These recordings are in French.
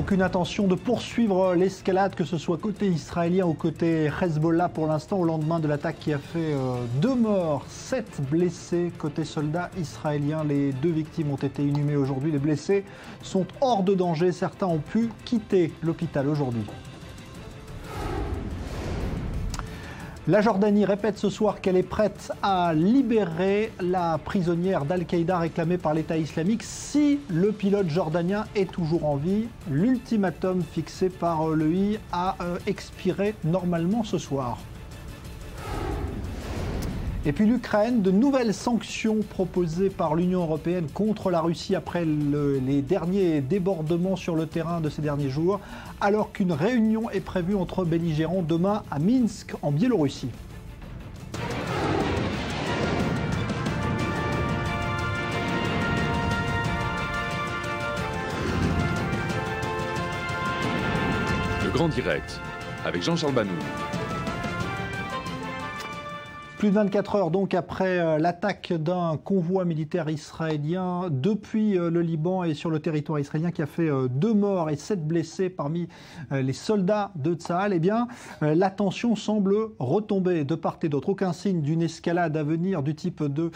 Aucune intention de poursuivre l'escalade, que ce soit côté israélien ou côté Hezbollah pour l'instant, au lendemain de l'attaque qui a fait 2 morts, 7 blessés côté soldats israéliens. Les 2 victimes ont été inhumées aujourd'hui. Les blessés sont hors de danger. Certains ont pu quitter l'hôpital aujourd'hui. La Jordanie répète ce soir qu'elle est prête à libérer la prisonnière d'Al-Qaïda réclamée par l'État islamique si le pilote jordanien est toujours en vie. L'ultimatum fixé par l'EI a expiré normalement ce soir. Et puis l'Ukraine, de nouvelles sanctions proposées par l'Union européenne contre la Russie après les derniers débordements sur le terrain de ces derniers jours, alors qu'une réunion est prévue entre belligérants demain à Minsk, en Biélorussie. Le Grand Direct, avec Jean-Charles Banou. Plus de 24 heures donc après l'attaque d'un convoi militaire israélien depuis le Liban et sur le territoire israélien qui a fait 2 morts et 7 blessés parmi les soldats de Tsahal, eh bien la tension semble retomber de part et d'autre. Aucun signe d'une escalade à venir du type de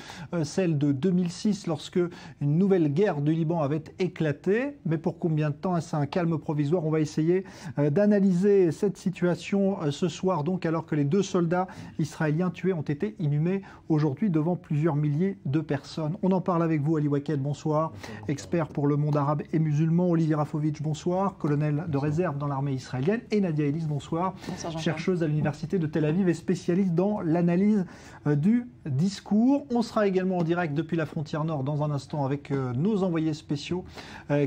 celle de 2006 lorsque une nouvelle guerre du Liban avait éclaté. Mais pour combien de temps? C'est un calme provisoire. On va essayer d'analyser cette situation ce soir donc, alors que les 2 soldats israéliens tués ont été inhumés aujourd'hui devant plusieurs milliers de personnes. On en parle avec vous, Ali Wakel, bonsoir. Expert pour le monde arabe et musulman. Olivier Rafovitch, bonsoir. Colonel de réserve dans l'armée israélienne. Et Nadia Ellis, bonsoir. Bonsoir, chercheuse à l'université de Tel Aviv et spécialiste dans l'analyse du discours. On sera également en direct depuis la frontière nord dans un instant avec nos envoyés spéciaux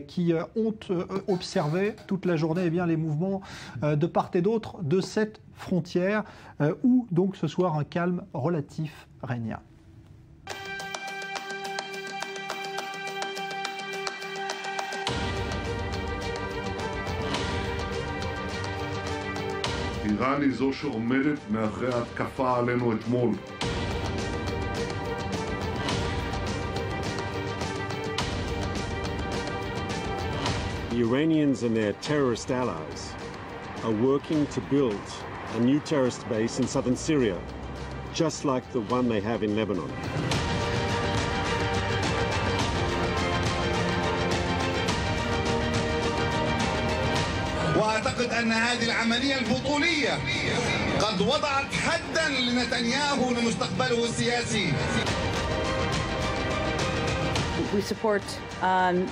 qui ont observé toute la journée les mouvements de part et d'autre de cette frontière où donc ce soir un calme relatif régna. איראן היא זו שעומדת מאחורי ההתקפה עלינו אתמול. The Iranians and their terrorist allies are working to build a new terrorist base in southern Syria, just like the one they have in Lebanon. وأعتقد أن هذه العملية البطولية قد وضعت حداً لنتنياهو لمستقبله السياسي. We support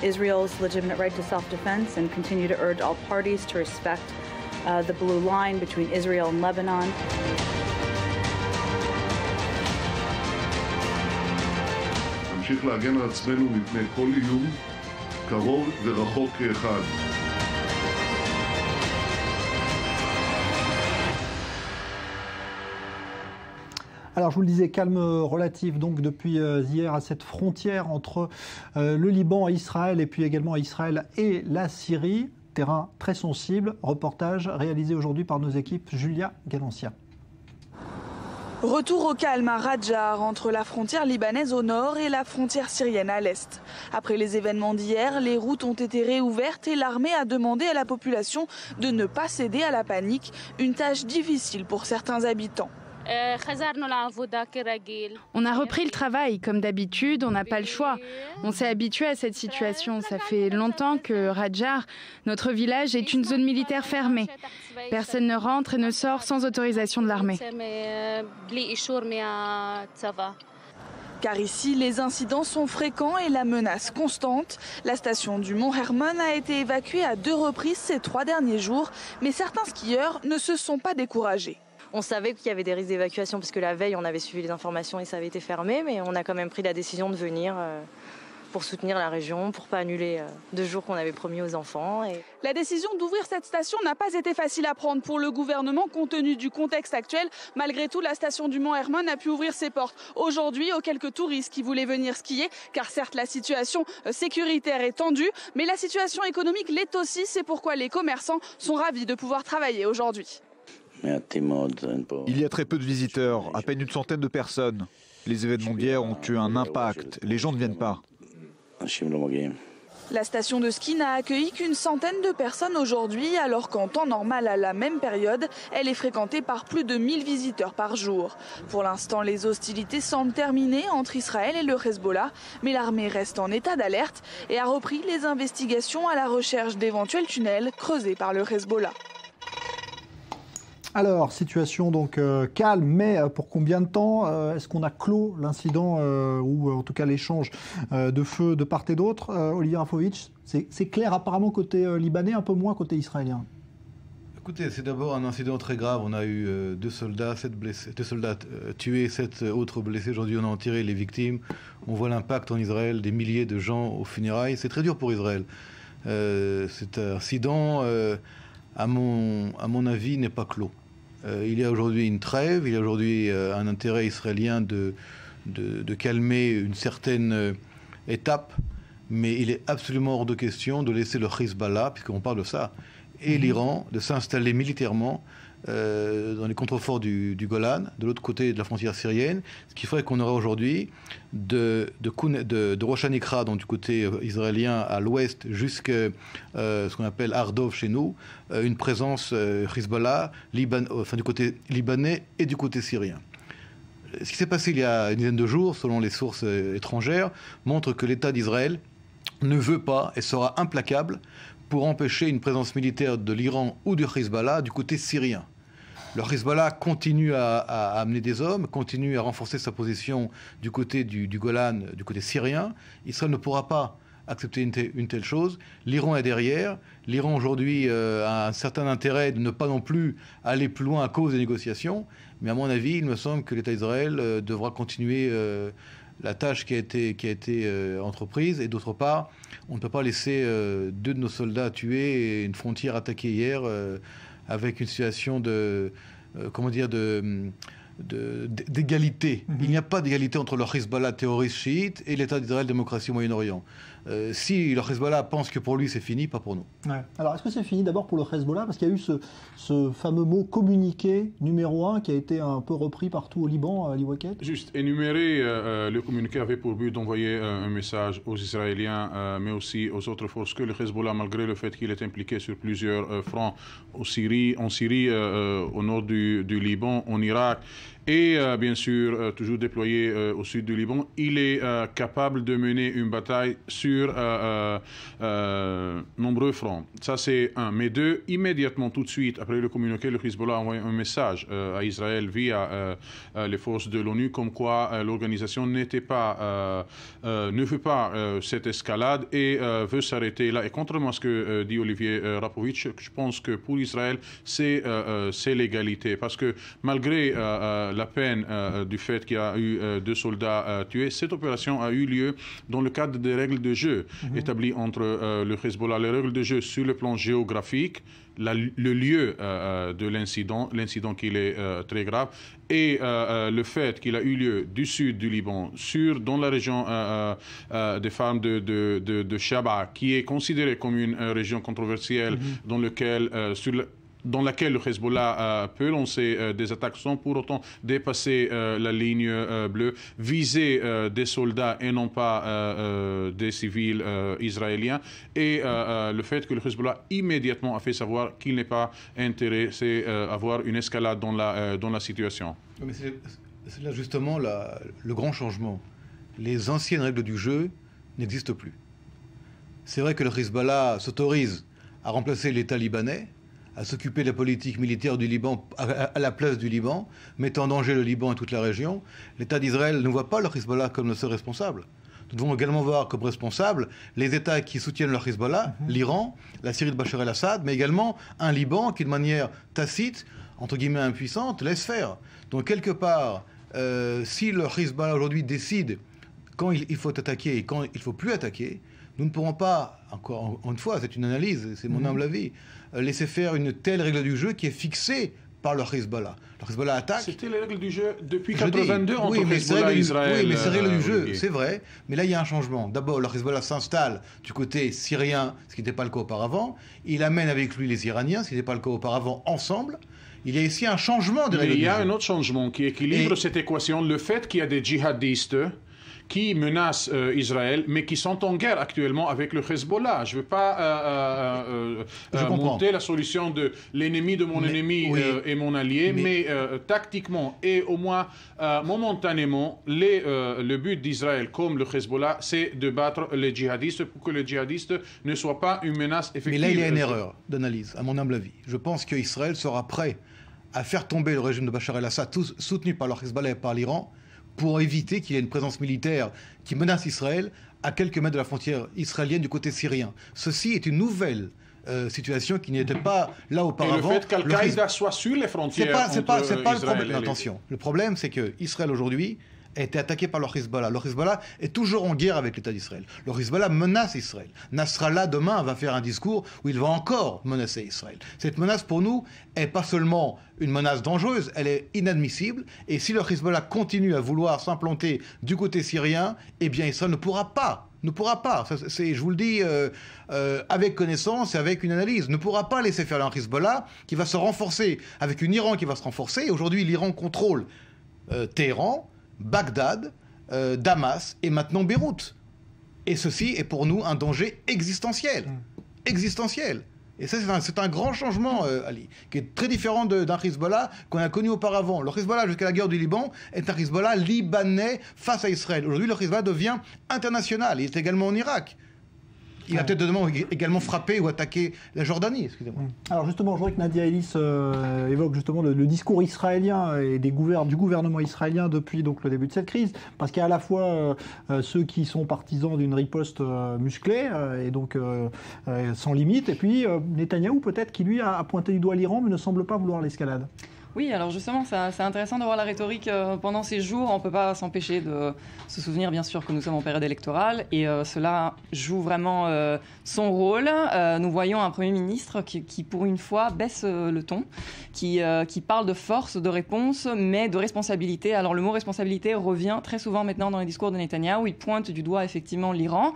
Israel's legitimate right to self-defense and continue to urge all parties to respect the blue line between Israel and Lebanon. נמשיך להגן על עצמנו מפני כל איום, קרוב ורחוק כאחד. Alors je vous le disais, calme relatif donc depuis hier à cette frontière entre le Liban et Israël et puis également Israël et la Syrie. Terrain très sensible. Reportage réalisé aujourd'hui par nos équipes Julia Galancia. Retour au calme à Radjar, entre la frontière libanaise au nord et la frontière syrienne à l'est. Après les événements d'hier, les routes ont été réouvertes et l'armée a demandé à la population de ne pas céder à la panique, une tâche difficile pour certains habitants. On a repris le travail, comme d'habitude, on n'a pas le choix. On s'est habitué à cette situation. Ça fait longtemps que Radjar, notre village, est une zone militaire fermée. Personne ne rentre et ne sort sans autorisation de l'armée. Car ici, les incidents sont fréquents et la menace constante. La station du Mont Hermon a été évacuée à 2 reprises ces 3 derniers jours, mais certains skieurs ne se sont pas découragés. On savait qu'il y avait des risques d'évacuation parce que la veille, on avait suivi les informations et ça avait été fermé. Mais on a quand même pris la décision de venir pour soutenir la région, pour ne pas annuler 2 jours qu'on avait promis aux enfants. La décision d'ouvrir cette station n'a pas été facile à prendre pour le gouvernement compte tenu du contexte actuel. Malgré tout, la station du Mont Hermon a pu ouvrir ses portes aujourd'hui aux quelques touristes qui voulaient venir skier. Car certes, la situation sécuritaire est tendue, mais la situation économique l'est aussi. C'est pourquoi les commerçants sont ravis de pouvoir travailler aujourd'hui. Il y a très peu de visiteurs, à peine une centaine de personnes. Les événements d'hier ont eu un impact. Les gens ne viennent pas. La station de ski n'a accueilli qu'une centaine de personnes aujourd'hui, alors qu'en temps normal, à la même période, elle est fréquentée par plus de 1000 visiteurs par jour. Pour l'instant, les hostilités semblent terminées entre Israël et le Hezbollah, mais l'armée reste en état d'alerte et a repris les investigations à la recherche d'éventuels tunnels creusés par le Hezbollah. Alors, situation donc calme, mais pour combien de temps? Est-ce qu'on a clos l'incident ou en tout cas l'échange de feu de part et d'autre? Olivier Rafovitch, c'est clair apparemment côté libanais, un peu moins côté israélien. Écoutez, c'est d'abord un incident très grave. On a eu 2 soldats, 7 blessés, 2 soldats tués, 7 autres blessés. Aujourd'hui, on a enterré les victimes. On voit l'impact en Israël, des milliers de gens aux funérailles. C'est très dur pour Israël. Cet incident, à mon avis, n'est pas clos. Il y a aujourd'hui une trêve, il y a aujourd'hui un intérêt israélien de calmer une certaine étape, mais il est absolument hors de question de laisser le Hezbollah, puisqu'on parle de ça, et l'Iran, de s'installer militairement dans les contreforts du Golan, de l'autre côté de la frontière syrienne, ce qui ferait qu'on aurait aujourd'hui de Rosh Hanikra, donc du côté israélien à l'ouest, jusqu'à ce qu'on appelle Ardov chez nous, une présence Hezbollah, du côté libanais et du côté syrien. Ce qui s'est passé il y a une dizaine de jours, selon les sources étrangères, montre que l'État d'Israël ne veut pas et sera implacable pour empêcher une présence militaire de l'Iran ou du Hezbollah du côté syrien. Le Hezbollah continue à amener des hommes, continue à renforcer sa position du côté du Golan, du côté syrien. Israël ne pourra pas accepter une telle chose. L'Iran est derrière. L'Iran aujourd'hui a un certain intérêt de ne pas non plus aller plus loin à cause des négociations. Mais à mon avis, il me semble que l'État d'Israël devra continuer la tâche qui a été entreprise. Et d'autre part, on ne peut pas laisser 2 de nos soldats tués et une frontière attaquée hier avec une situation d'égalité. Il n'y a pas d'égalité entre le Hezbollah terroriste chiite et l'État d'Israël démocratie au Moyen-Orient. Si le Hezbollah pense que pour lui c'est fini, pas pour nous. Ouais. Alors est-ce que c'est fini d'abord pour le Hezbollah? Parce qu'il y a eu ce fameux mot communiqué numéro 1 qui a été un peu repris partout au Liban, Ali Waket. Juste énumérer, le communiqué avait pour but d'envoyer un message aux Israéliens, mais aussi aux autres forces, que le Hezbollah, malgré le fait qu'il est impliqué sur plusieurs fronts en Syrie, au nord du Liban, en Irak, et bien sûr toujours déployé au sud du Liban, il est capable de mener une bataille sur nombreux fronts. Ça c'est un. Mais 2, immédiatement, tout de suite, après le communiqué, le Hezbollah a envoyé un message à Israël via les forces de l'ONU, comme quoi l'organisation ne veut pas cette escalade et veut s'arrêter là. Et contrairement à ce que dit Olivier Rafovitch, je pense que pour Israël, c'est l'égalité. Parce que malgré la peine du fait qu'il y a eu 2 soldats tués, cette opération a eu lieu dans le cadre des règles de jeu établies entre le Hezbollah, les règles de jeu sur le plan géographique, le lieu de l'incident qu'il est très grave, et le fait qu'il a eu lieu du sud du Liban, dans la région des femmes de Shaba, qui est considérée comme une région controversielle dans laquelle le Hezbollah peut lancer des attaques sans pour autant dépasser la ligne bleue, viser des soldats et non pas des civils israéliens, et le fait que le Hezbollah immédiatement a fait savoir qu'il n'est pas intéressé à avoir une escalade dans la situation. Mais c'est là justement le grand changement. Les anciennes règles du jeu n'existent plus. C'est vrai que le Hezbollah s'autorise à remplacer l'État libanais, à s'occuper de la politique militaire du Liban à la place du Liban, mettant en danger le Liban et toute la région. L'État d'Israël ne voit pas le Hezbollah comme le seul responsable. Nous devons également voir comme responsables les États qui soutiennent le Hezbollah, l'Iran, la Syrie de Bachar el-Assad, mais également un Liban qui, de manière tacite, entre guillemets impuissante, laisse faire. Donc quelque part, si le Hezbollah aujourd'hui décide quand il faut attaquer et quand il ne faut plus attaquer, nous ne pourrons pas, encore une fois, c'est une analyse, c'est mon humble avis, laisser faire une telle règle du jeu qui est fixée par le Hezbollah. Le Hezbollah attaque. C'était les règles du jeu depuis 1982 entre Hezbollah et Israël. Oui, mais c'est les règles du jeu, c'est vrai. Mais là, il y a un changement. D'abord, le Hezbollah s'installe du côté syrien, ce qui n'était pas le cas auparavant. Il amène avec lui les Iraniens, ce qui n'était pas le cas auparavant, ensemble. Il y a ici un changement des règles du jeu. Il y a un autre changement qui équilibre cette équation. Le fait qu'il y a des djihadistes qui menacent Israël, mais qui sont en guerre actuellement avec le Hezbollah. Je ne veux pas monter la solution de l'ennemi de mon ennemi et mon allié, mais tactiquement et au moins momentanément, le but d'Israël, comme le Hezbollah, c'est de battre les djihadistes pour que les djihadistes ne soient pas une menace effective. Mais là, il y a une erreur d'analyse, à mon humble avis. Je pense qu'Israël sera prêt à faire tomber le régime de Bachar el-Assad, soutenu par le Hezbollah et par l'Iran, pour éviter qu'il y ait une présence militaire qui menace Israël à quelques mètres de la frontière israélienne du côté syrien. Ceci est une nouvelle situation qui n'était pas là auparavant. Et le fait qu'Al-Qaïda soit sur les frontières c'est pas le problème. Attention, le problème c'est que Israël aujourd'hui a été attaqué par le Hezbollah. Le Hezbollah est toujours en guerre avec l'État d'Israël. Le Hezbollah menace Israël. Nasrallah, demain, va faire un discours où il va encore menacer Israël. Cette menace, pour nous, est pas seulement une menace dangereuse, elle est inadmissible. Et si le Hezbollah continue à vouloir s'implanter du côté syrien, eh bien, Israël ne pourra pas. Je vous le dis avec connaissance et avec une analyse, ne pourra pas laisser faire un Hezbollah qui va se renforcer, avec une Iran qui va se renforcer. Aujourd'hui, l'Iran contrôle Téhéran, Bagdad, Damas et maintenant Beyrouth. Et ceci est pour nous un danger existentiel. Existentiel. Et ça, c'est un grand changement, Ali, qui est très différent d'un Hezbollah qu'on a connu auparavant. Le Hezbollah, jusqu'à la guerre du Liban, est un Hezbollah libanais face à Israël. Aujourd'hui, le Hezbollah devient international. Il est également en Irak. Il a peut-être demain également frappé ou attaqué la Jordanie, excusez-moi. Alors justement, je voudrais que Nadia Ellis évoque justement le discours israélien et du gouvernement israélien depuis donc le début de cette crise, parce qu'il y a à la fois ceux qui sont partisans d'une riposte musclée et donc sans limite, et puis Netanyahou peut-être qui lui a pointé du doigt l'Iran mais ne semble pas vouloir l'escalade. Oui, alors justement, c'est intéressant de voir la rhétorique pendant ces jours. On ne peut pas s'empêcher de se souvenir, bien sûr, que nous sommes en période électorale et cela joue vraiment son rôle. Nous voyons un Premier ministre qui pour une fois, baisse le ton, qui parle de force, de réponse, mais de responsabilité. Alors le mot responsabilité revient très souvent maintenant dans les discours de Netanyahou, où il pointe du doigt effectivement l'Iran.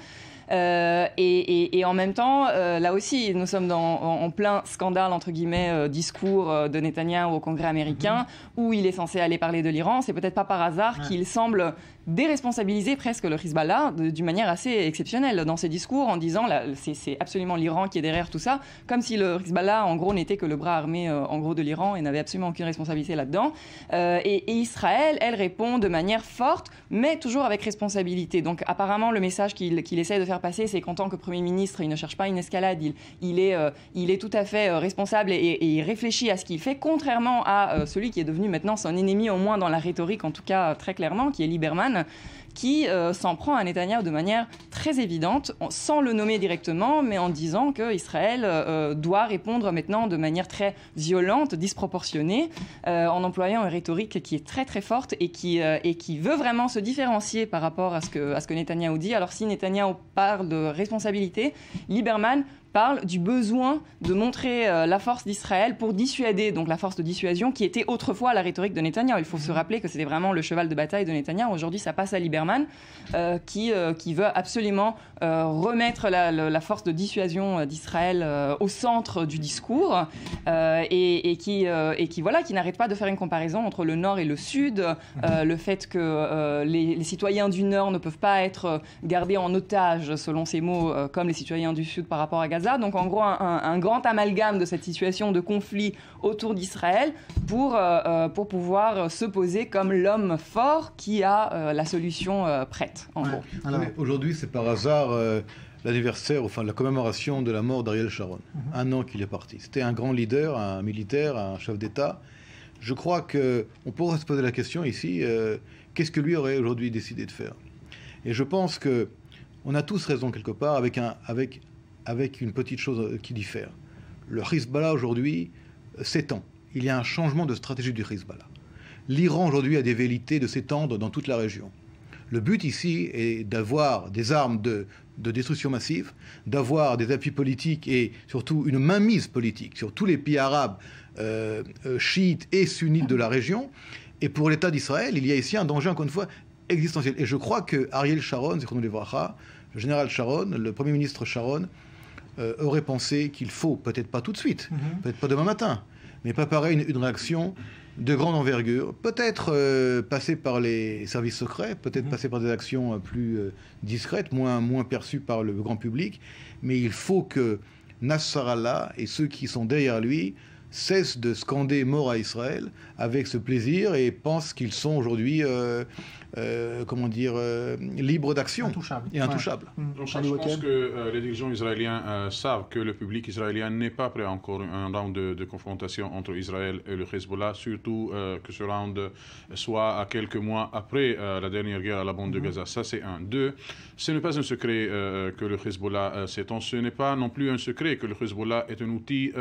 Et en même temps, là aussi, nous sommes en plein scandale, entre guillemets, discours de Netanyahou au Congrès américain, où il est censé aller parler de l'Iran. C'est peut-être pas par hasard qu'il semble déresponsabiliser presque le Hezbollah d'une manière assez exceptionnelle dans ses discours, en disant c'est absolument l'Iran qui est derrière tout ça, comme si le Hezbollah, en gros, n'était que le bras armé, en gros, de l'Iran et n'avait absolument aucune responsabilité là-dedans. Et Israël, elle répond de manière forte, mais toujours avec responsabilité. Donc, apparemment, le message qu'il essaie de faire passer, c'est qu'en tant que Premier ministre, il ne cherche pas une escalade, il est tout à fait responsable et il réfléchit à ce qu'il fait, contrairement à celui qui est devenu maintenant son ennemi, au moins dans la rhétorique, en tout cas très clairement, qui est Lieberman, qui s'en prend à Netanyahou de manière très évidente, sans le nommer directement, mais en disant qu'Israël doit répondre maintenant de manière très violente, disproportionnée, en employant une rhétorique qui est très très forte et qui veut vraiment se différencier par rapport à ce que Netanyahou dit. Alors si Netanyahou parle de responsabilité, Lieberman parle du besoin de montrer la force d'Israël pour dissuader, donc la force de dissuasion qui était autrefois la rhétorique de Netanyahou. Il faut se rappeler que c'était vraiment le cheval de bataille de Netanyahou. Aujourd'hui, ça passe à Lieberman qui veut absolument remettre la force de dissuasion d'Israël au centre du discours et qui n'arrête pas de faire une comparaison entre le Nord et le Sud, le fait que les citoyens du Nord ne peuvent pas être gardés en otage, selon ses mots, comme les citoyens du Sud par rapport à Gaza. Donc en gros un grand amalgame de cette situation de conflit autour d'Israël pour pouvoir se poser comme l'homme fort qui a la solution prête, en gros. Aujourd'hui, c'est par hasard l'anniversaire, enfin la commémoration de la mort d'Ariel Sharon. Un an qu'il est parti. C'était un grand leader, un militaire, un chef d'État. Je crois qu'on pourrait se poser la question ici, qu'est-ce que lui aurait aujourd'hui décidé de faire? Et je pense qu'on a tous raison quelque part avec une petite chose qui diffère. Le Hezbollah aujourd'hui s'étend. Il y a un changement de stratégie du Hezbollah. L'Iran aujourd'hui a des velléités de s'étendre dans toute la région. Le but ici est d'avoir des armes de destruction massive, d'avoir des appuis politiques et surtout une mainmise politique sur tous les pays arabes, chiites et sunnites de la région. Et pour l'État d'Israël, il y a ici un danger, encore une fois, existentiel. Et je crois que Ariel Sharon, le général Sharon, le Premier ministre Sharon, aurait pensé qu'il faut, peut-être pas tout de suite, peut-être pas demain matin, mais préparer une réaction de grande envergure, peut-être passer par les services secrets, peut-être passer par des actions plus discrètes, moins perçues par le grand public, mais il faut que Nasrallah et ceux qui sont derrière lui cessent de scander mort à Israël avec ce plaisir et pensent qu'ils sont aujourd'hui libres d'action et intouchables. Donc, je pense que les dirigeants israéliens savent que le public israélien n'est pas prêt à encore un round de confrontation entre Israël et le Hezbollah, surtout que ce round soit à quelques mois après la dernière guerre à la bande de Gaza. Ça, c'est un. Deux, ce n'est pas un secret que le Hezbollah s'étend. Ce n'est pas non plus un secret que le Hezbollah est un outil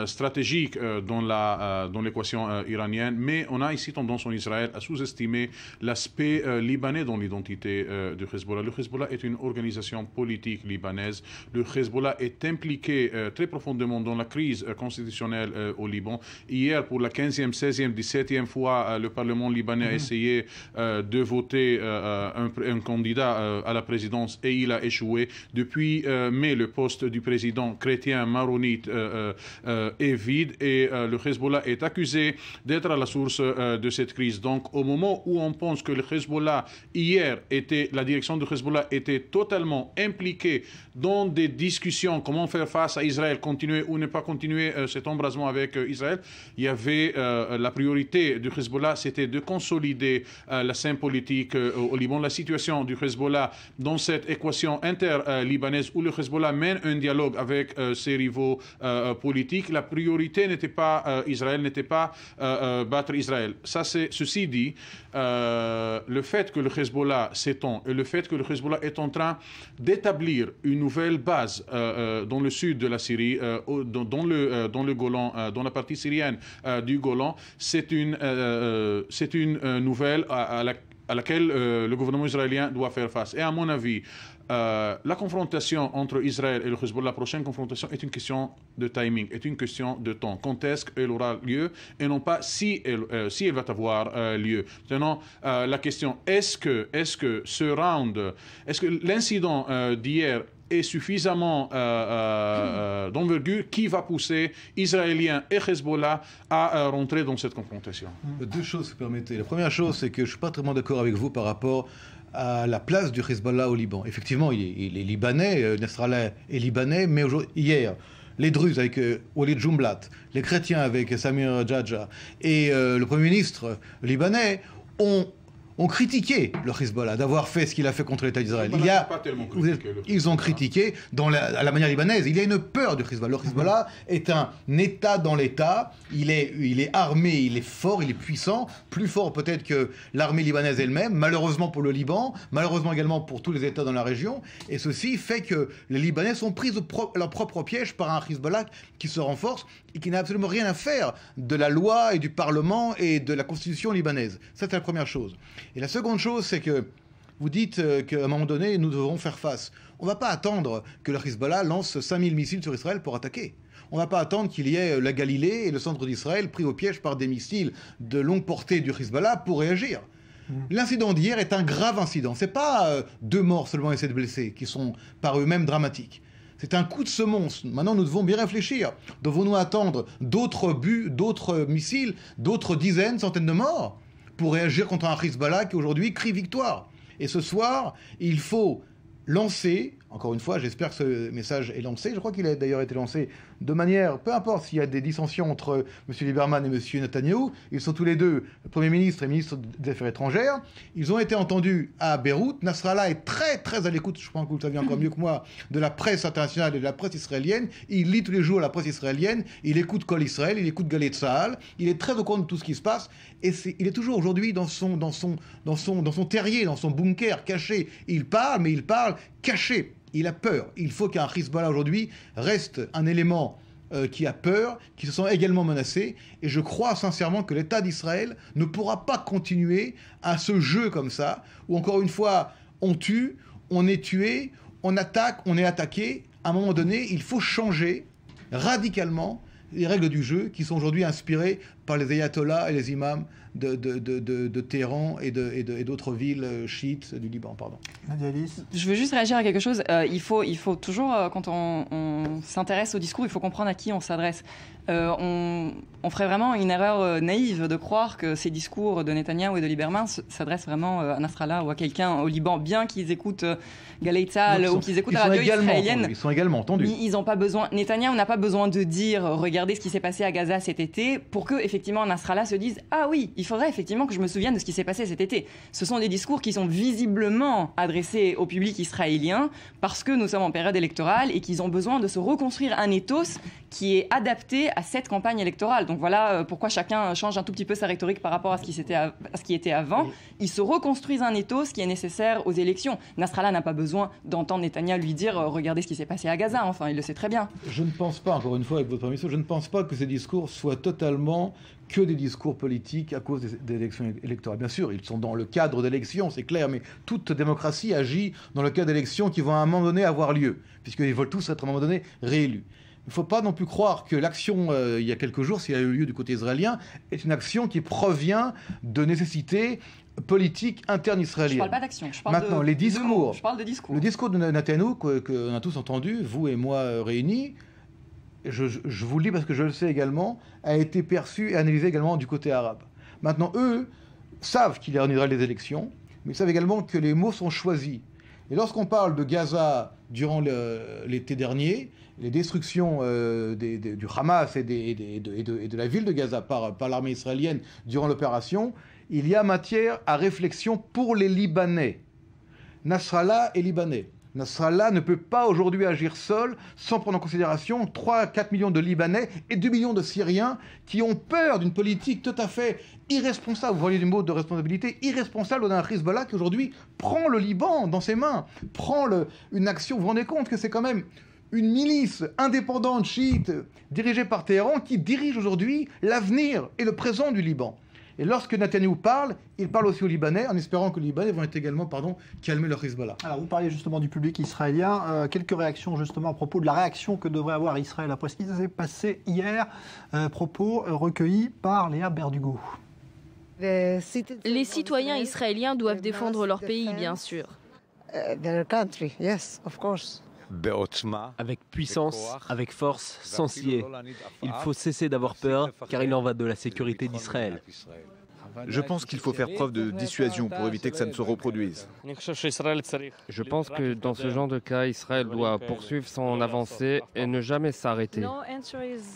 stratégique dans l'équation iranienne, mais on a ici tendance en Israël à sous-estimer l'aspect libanais dans l'identité du Hezbollah. Le Hezbollah est une organisation politique libanaise. Le Hezbollah est impliqué très profondément dans la crise constitutionnelle au Liban. Hier, pour la 15e, 16e, 17e fois, le Parlement libanais a essayé de voter un candidat à la présidence et il a échoué. Depuis mai, le poste du président chrétien maronite est vide et le Hezbollah est accusé d'être à la source de cette crise. Donc, au moment où on pense que le Hezbollah, la direction du Hezbollah était totalement impliquée dans des discussions, comment faire face à Israël, continuer ou ne pas continuer cet embrasement avec Israël, il y avait la priorité du Hezbollah, c'était de consolider la scène politique au Liban. La situation du Hezbollah dans cette équation inter-libanaise où le Hezbollah mène un dialogue avec ses rivaux politiques, la priorité n'était pas Israël, n'était pas battre Israël. Ceci dit, le fait que le Hezbollah s'étend et le fait que le Hezbollah est en train d'établir une nouvelle base dans le sud de la Syrie, dans le Golan, dans la partie syrienne du Golan, c'est une nouvelle à laquelle le gouvernement israélien doit faire face. Et à mon avis, la confrontation entre Israël et le Hezbollah, la prochaine confrontation, est une question de timing, est une question de temps. Quand est-ce qu'elle aura lieu et non pas si elle va avoir lieu. Maintenant, la question, est-ce que ce round, est-ce que l'incident d'hier est suffisamment d'envergure qui va pousser Israéliens et Hezbollah à rentrer dans cette confrontation? Deux choses, si vous permettez. La première chose, c'est que je ne suis pas très d'accord avec vous par rapport à la place du Hezbollah au Liban. Effectivement, il est libanais, Nasrallah est libanais, mais hier, les Druzes avec Walid Jumblat, les chrétiens avec Samir Djadja et le Premier ministre libanais ont critiqué le Hezbollah d'avoir fait ce qu'il a fait contre l'État d'Israël. Ils ont critiqué à la manière libanaise. Il y a une peur du Hezbollah. Le Hezbollah est un État dans l'État. Il est armé, il est fort, il est puissant, plus fort peut-être que l'armée libanaise elle-même, malheureusement pour le Liban, malheureusement également pour tous les États dans la région. Et ceci fait que les Libanais sont pris à leur propre piège par un Hezbollah qui se renforce et qui n'a absolument rien à faire de la loi et du Parlement et de la constitution libanaise. Ça, c'est la première chose. Et la seconde chose, c'est que vous dites qu'à un moment donné, nous devrons faire face. On ne va pas attendre que le Hezbollah lance 5000 missiles sur Israël pour attaquer. On ne va pas attendre qu'il y ait la Galilée et le centre d'Israël pris au piège par des missiles de longue portée du Hezbollah pour réagir. L'incident d'hier est un grave incident. Ce n'est pas 2 morts seulement et 7 blessés qui sont par eux-mêmes dramatiques. C'est un coup de semonce. Maintenant, nous devons bien réfléchir. Devons-nous attendre d'autres buts, d'autres missiles, d'autres dizaines, centaines de morts pour réagir contre un Hezbollah qui aujourd'hui crie victoire? Et ce soir, il faut lancer, encore une fois, j'espère que ce message est lancé, je crois qu'il a d'ailleurs été lancé de manière, peu importe s'il y a des dissensions entre M. Lieberman et M. Netanyahou, ils sont tous les deux Premier ministre et ministre des Affaires étrangères, ils ont été entendus à Beyrouth. Nasrallah est très très à l'écoute, je pense que vous le savez encore mieux que moi, de la presse internationale et de la presse israélienne. Il lit tous les jours la presse israélienne, il écoute Kol Israël, il écoute Galei Tzahal, il est très au courant de tout ce qui se passe, et il est toujours aujourd'hui dans son terrier, dans son bunker caché. Il parle, mais il parle caché. Il a peur. Il faut qu'un Hezbollah aujourd'hui reste un élément qui a peur, qui se sent également menacé. Et je crois sincèrement que l'État d'Israël ne pourra pas continuer à ce jeu comme ça, où encore une fois, on tue, on est tué, on attaque, on est attaqué. À un moment donné, il faut changer radicalement les règles du jeu qui sont aujourd'hui inspirées par les ayatollahs et les imams de Téhéran et d'autres villes chiites du Liban. Pardon. Je veux juste réagir à quelque chose. Il faut toujours, quand on s'intéresse au discours, il faut comprendre à qui on s'adresse. On ferait vraiment une erreur naïve de croire que ces discours de Netanyahou et de Lieberman s'adressent vraiment à Nasrallah ou à quelqu'un au Liban, bien qu'ils écoutent Galei Tzahal ou qu'ils écoutent la radio israélienne. Ils sont également entendus. Ils n'ont pas besoin. Netanyahou n'a pas besoin de dire regardez ce qui s'est passé à Gaza cet été pour que effectivement Nasrallah se dise ah oui, il faudrait effectivement que je me souvienne de ce qui s'est passé cet été. Ce sont des discours qui sont visiblement adressés au public israélien parce que nous sommes en période électorale et qu'ils ont besoin de se reconstruire un ethos qui est adapté à cette campagne électorale. Donc voilà pourquoi chacun change un tout petit peu sa rhétorique par rapport à ce qui était avant. Oui. Ils se reconstruisent un ethos qui est nécessaire aux élections. Nasrallah n'a pas besoin d'entendre Netanyahou lui dire regardez ce qui s'est passé à Gaza. Enfin, il le sait très bien. Je ne pense pas, encore une fois, avec votre permission, je ne pense pas que ces discours soient totalement que des discours politiques à cause des élections électorales. Bien sûr, ils sont dans le cadre d'élections, c'est clair, mais toute démocratie agit dans le cadre d'élections qui vont à un moment donné avoir lieu, puisqu'ils veulent tous être à un moment donné réélus. Il ne faut pas non plus croire que l'action, il y a quelques jours, s'il a eu lieu du côté israélien, est une action qui provient de nécessités politiques internes israéliennes. Je ne parle pas d'action, je parle les discours. Je parle de discours. Le discours de Netanyahou, qu'on a tous entendu, vous et moi réunis, je vous le dis parce que je le sais également, a été perçu et analysé également du côté arabe. Maintenant, eux savent qu'il y a en Israël des élections, mais ils savent également que les mots sont choisis. Et lorsqu'on parle de Gaza durant l'été dernier, les destructions du Hamas et de la ville de Gaza par l'armée israélienne durant l'opération, il y a matière à réflexion pour les Libanais. Nasrallah est libanais. Nasrallah ne peut pas aujourd'hui agir seul sans prendre en considération 3 à 4 millions de Libanais et 2 millions de Syriens qui ont peur d'une politique tout à fait irresponsable, vous voyez du mot de responsabilité, irresponsable d'un Hezbollah qui aujourd'hui prend le Liban dans ses mains, prend une action, vous vous rendez compte que c'est quand même une milice indépendante chiite dirigée par Téhéran qui dirige aujourd'hui l'avenir et le présent du Liban. Et lorsque Netanyahou parle, il parle aussi aux Libanais, en espérant que les Libanais vont être également calmer leur Hezbollah. Alors, vous parliez justement du public israélien. Quelques réactions justement à propos de la réaction que devrait avoir Israël après ce qui s'est passé hier. Propos recueillis par Léa Berdugo. Les citoyens israéliens doivent défendre leur pays, bien sûr. Avec puissance, avec force, sans ciller. Il faut cesser d'avoir peur, car il en va de la sécurité d'Israël. Je pense qu'il faut faire preuve de dissuasion pour éviter que ça ne se reproduise. Je pense que dans ce genre de cas, Israël doit poursuivre son avancée et ne jamais s'arrêter.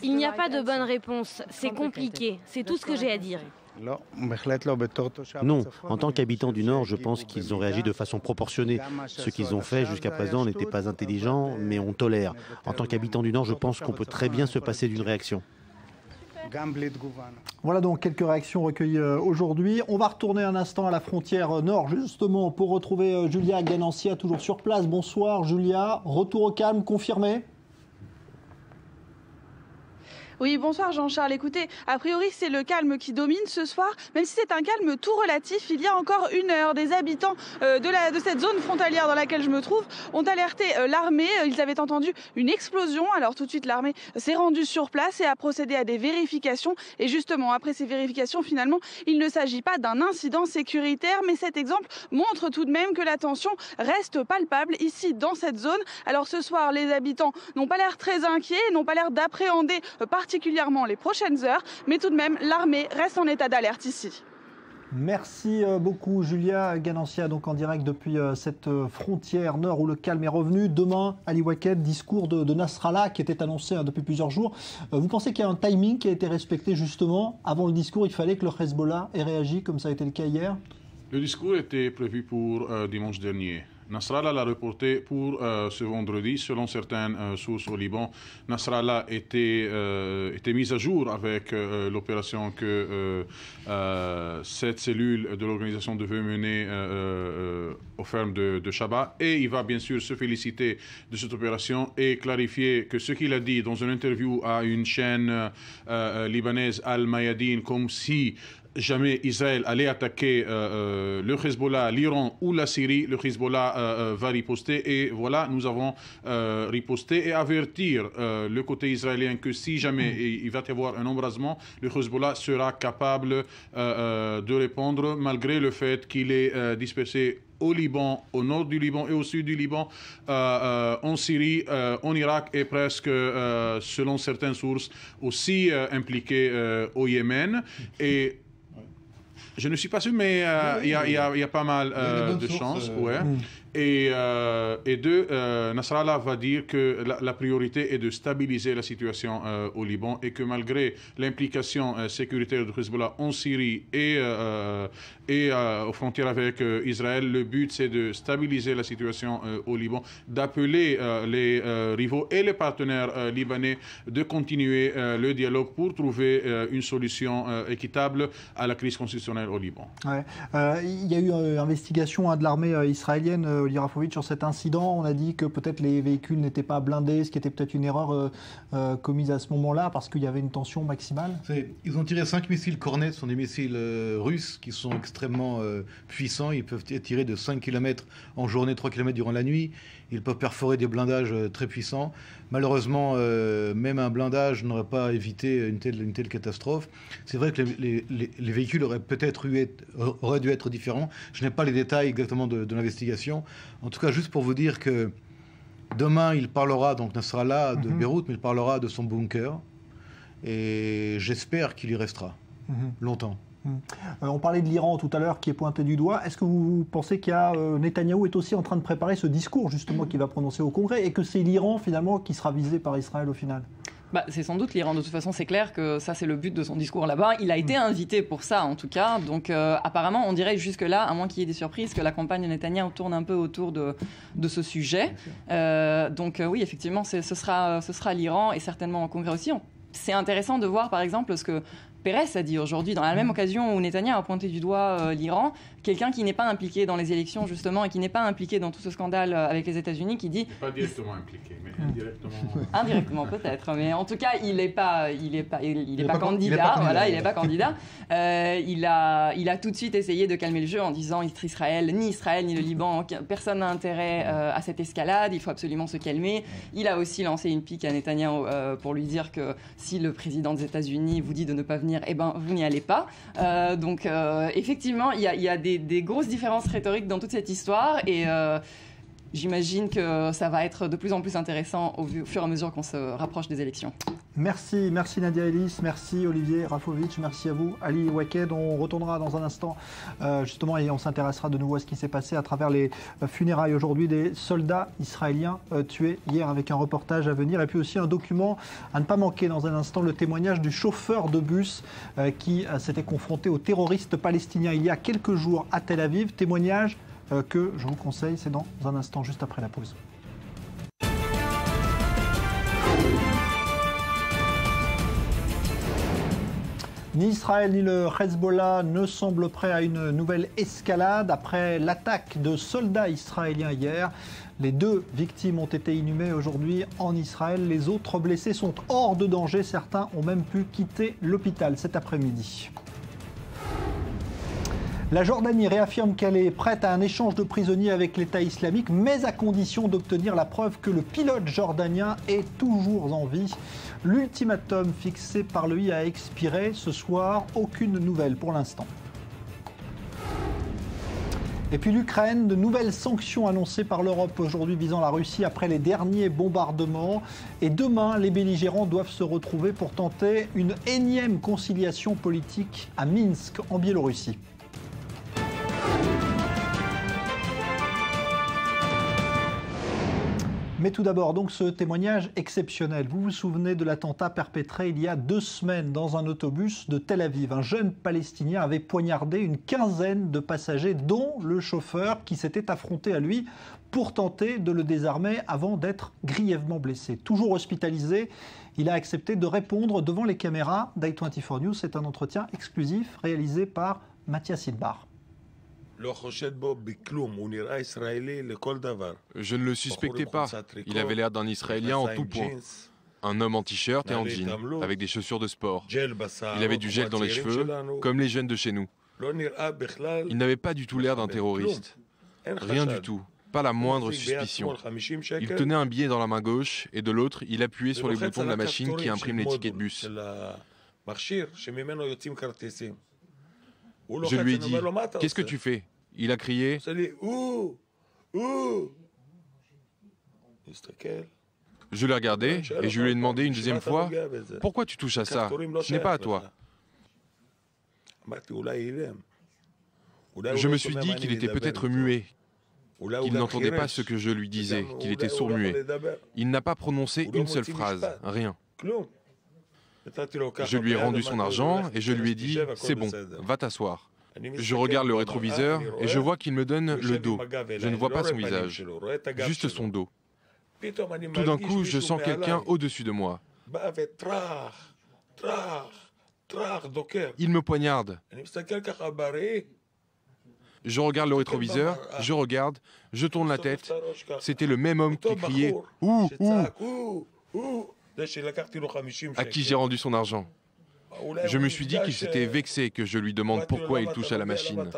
Il n'y a pas de bonne réponse. C'est compliqué. C'est tout ce que j'ai à dire. Non, en tant qu'habitant du Nord, je pense qu'ils ont réagi de façon proportionnée. Ce qu'ils ont fait jusqu'à présent n'était pas intelligent, mais on tolère. En tant qu'habitant du Nord, je pense qu'on peut très bien se passer d'une réaction. Voilà donc quelques réactions recueillies aujourd'hui. On va retourner un instant à la frontière nord, justement, pour retrouver Julia Ganancia, toujours sur place. Bonsoir Julia, retour au calme confirmé ? Oui, bonsoir Jean-Charles. Écoutez, a priori, c'est le calme qui domine ce soir, même si c'est un calme tout relatif. Il y a encore une heure, des habitants de cette zone frontalière dans laquelle je me trouve ont alerté l'armée. Ils avaient entendu une explosion. Alors tout de suite, l'armée s'est rendue sur place et a procédé à des vérifications. Et justement, après ces vérifications, finalement, il ne s'agit pas d'un incident sécuritaire, mais cet exemple montre tout de même que la tension reste palpable ici dans cette zone. Alors ce soir, les habitants n'ont pas l'air très inquiets, n'ont pas l'air d'appréhender particulièrement les prochaines heures, mais tout de même, l'armée reste en état d'alerte ici. Merci beaucoup Julia Ganancia, donc en direct depuis cette frontière nord où le calme est revenu. Demain, Ali Waqued, discours de Nasrallah qui était annoncé depuis plusieurs jours. Vous pensez qu'il y a un timing qui a été respecté justement? Avant le discours, il fallait que le Hezbollah ait réagi comme ça a été le cas hier? Le discours était prévu pour dimanche dernier. Nasrallah l'a reporté pour ce vendredi. Selon certaines sources au Liban, Nasrallah était mise à jour avec l'opération que cette cellule de l'organisation devait mener aux fermes de Shabbat. Et il va bien sûr se féliciter de cette opération et clarifier que ce qu'il a dit dans une interview à une chaîne libanaise, Al Mayadeen, comme si jamais Israël allait attaquer le Hezbollah, l'Iran ou la Syrie, le Hezbollah va riposter. Et voilà, nous avons riposté et avertir le côté israélien que si jamais il va y avoir un embrasement, le Hezbollah sera capable de répondre malgré le fait qu'il est dispersé au Liban, au nord du Liban et au sud du Liban, en Syrie, en Irak et presque, selon certaines sources, aussi impliqué au Yémen. Et je ne suis pas sûr, mais il y a pas mal de chances. Ouais. Et Nasrallah va dire que la priorité est de stabiliser la situation au Liban et que malgré l'implication sécuritaire de Hezbollah en Syrie et aux frontières avec Israël, le but c'est de stabiliser la situation au Liban, d'appeler les rivaux et les partenaires libanais de continuer le dialogue pour trouver une solution équitable à la crise constitutionnelle au Liban. Ouais. Il y a eu une investigation de l'armée israélienne, Oli Rafovitch, sur cet incident. On a dit que peut-être les véhicules n'étaient pas blindés, ce qui était peut-être une erreur commise à ce moment-là parce qu'il y avait une tension maximale. Ils ont tiré 5 missiles Kornet, ce sont des missiles russes qui sont extrêmement puissants. Ils peuvent tirer de 5 km en journée, 3 km durant la nuit. Ils peuvent perforer des blindages très puissants. Malheureusement, même un blindage n'aurait pas évité une telle catastrophe. C'est vrai que les véhicules auraient peut-être dû être différents. Je n'ai pas les détails exactement de l'investigation. En tout cas, juste pour vous dire que demain, il parlera, donc Nasrallah, de Beyrouth, mais il parlera de son bunker. Et j'espère qu'il y restera longtemps. On parlait de l'Iran tout à l'heure qui est pointé du doigt. Est-ce que vous pensez qu'il y a Netanyahou est aussi en train de préparer ce discours justement qu'il va prononcer au Congrès et que c'est l'Iran finalement qui sera visé par Israël au final? C'est sans doute l'Iran. De toute façon, c'est clair que ça, c'est le but de son discours là-bas. Il a été invité pour ça, en tout cas. Donc, apparemment, on dirait jusque-là, à moins qu'il y ait des surprises, que la campagne de Netanyahou tourne un peu autour de ce sujet. Oui, effectivement, ce sera l'Iran et certainement au Congrès aussi. C'est intéressant de voir, par exemple, ce que Pérez a dit aujourd'hui, dans la même occasion où Netanyahou a pointé du doigt l'Iran, quelqu'un qui n'est pas impliqué dans les élections, justement, et qui n'est pas impliqué dans tout ce scandale avec les États-Unis, qui dit... Pas directement impliqué, mais indirectement... Indirectement, peut-être, mais en tout cas, il n'est pas candidat. Voilà, il n'est pas candidat. Il a tout de suite essayé de calmer le jeu en disant ni Israël, ni le Liban, personne n'a intérêt à cette escalade, il faut absolument se calmer. Il a aussi lancé une pique à Netanyahou pour lui dire que si le président des États-Unis vous dit de ne pas venir, vous n'y allez pas. Effectivement, il y a des grosses différences rhétoriques dans toute cette histoire et j'imagine que ça va être de plus en plus intéressant au fur et à mesure qu'on se rapproche des élections. Merci Nadia Ellis, merci Olivier Rafovitch, merci à vous Ali Waked. On retournera dans un instant justement et on s'intéressera de nouveau à ce qui s'est passé à travers les funérailles aujourd'hui des soldats israéliens tués hier avec un reportage à venir et puis aussi un document à ne pas manquer dans un instant, le témoignage du chauffeur de bus qui s'était confronté aux terroristes palestiniens il y a quelques jours à Tel Aviv. Témoignage que je vous conseille, c'est dans un instant juste après la pause. Ni Israël ni le Hezbollah ne semblent prêts à une nouvelle escalade après l'attaque de soldats israéliens hier. Les 2 victimes ont été inhumées aujourd'hui en Israël. Les autres blessés sont hors de danger. Certains ont même pu quitter l'hôpital cet après-midi. La Jordanie réaffirme qu'elle est prête à un échange de prisonniers avec l'État islamique, mais à condition d'obtenir la preuve que le pilote jordanien est toujours en vie. L'ultimatum fixé par le a expiré ce soir. Aucune nouvelle pour l'instant. Et puis l'Ukraine, de nouvelles sanctions annoncées par l'Europe aujourd'hui visant la Russie après les derniers bombardements. Et demain, les belligérants doivent se retrouver pour tenter une énième conciliation politique à Minsk, en Biélorussie. Mais tout d'abord, donc, ce témoignage exceptionnel. Vous vous souvenez de l'attentat perpétré il y a 2 semaines dans un autobus de Tel Aviv. Un jeune Palestinien avait poignardé une quinzaine de passagers, dont le chauffeur qui s'était affronté à lui pour tenter de le désarmer avant d'être grièvement blessé. Toujours hospitalisé, il a accepté de répondre devant les caméras d'i24 News. C'est un entretien exclusif réalisé par Mathias Hilbar. Je ne le suspectais pas. Il avait l'air d'un Israélien en tout point. Un homme en t-shirt et en jean, avec des chaussures de sport. Il avait du gel dans les cheveux, comme les jeunes de chez nous. Il n'avait pas du tout l'air d'un terroriste. Rien du tout. Pas la moindre suspicion. Il tenait un billet dans la main gauche et de l'autre, il appuyait sur les boutons de la machine qui imprime les tickets de bus. Je lui ai dit « Qu'est-ce que tu fais ?» Il a crié « Je l'ai regardé et je lui ai demandé une deuxième fois « Pourquoi tu touches à ça? Ce n'est pas à toi. » Je me suis dit qu'il était peut-être muet, qu'il n'entendait pas ce que je lui disais, qu'il était sourd-muet. Il n'a pas prononcé une seule phrase, rien. Je lui ai rendu son argent et je lui ai dit « C'est bon, va t'asseoir ». Je regarde le rétroviseur et je vois qu'il me donne le dos. Je ne vois pas son visage, juste son dos. Tout d'un coup, je sens quelqu'un au-dessus de moi. Il me poignarde. Je regarde le rétroviseur, je regarde, je tourne la tête. C'était le même homme qui criait « Ouh, ouh !» à qui j'ai rendu son argent. Je me suis dit qu'il s'était vexé que je lui demande pourquoi il touche à la machine.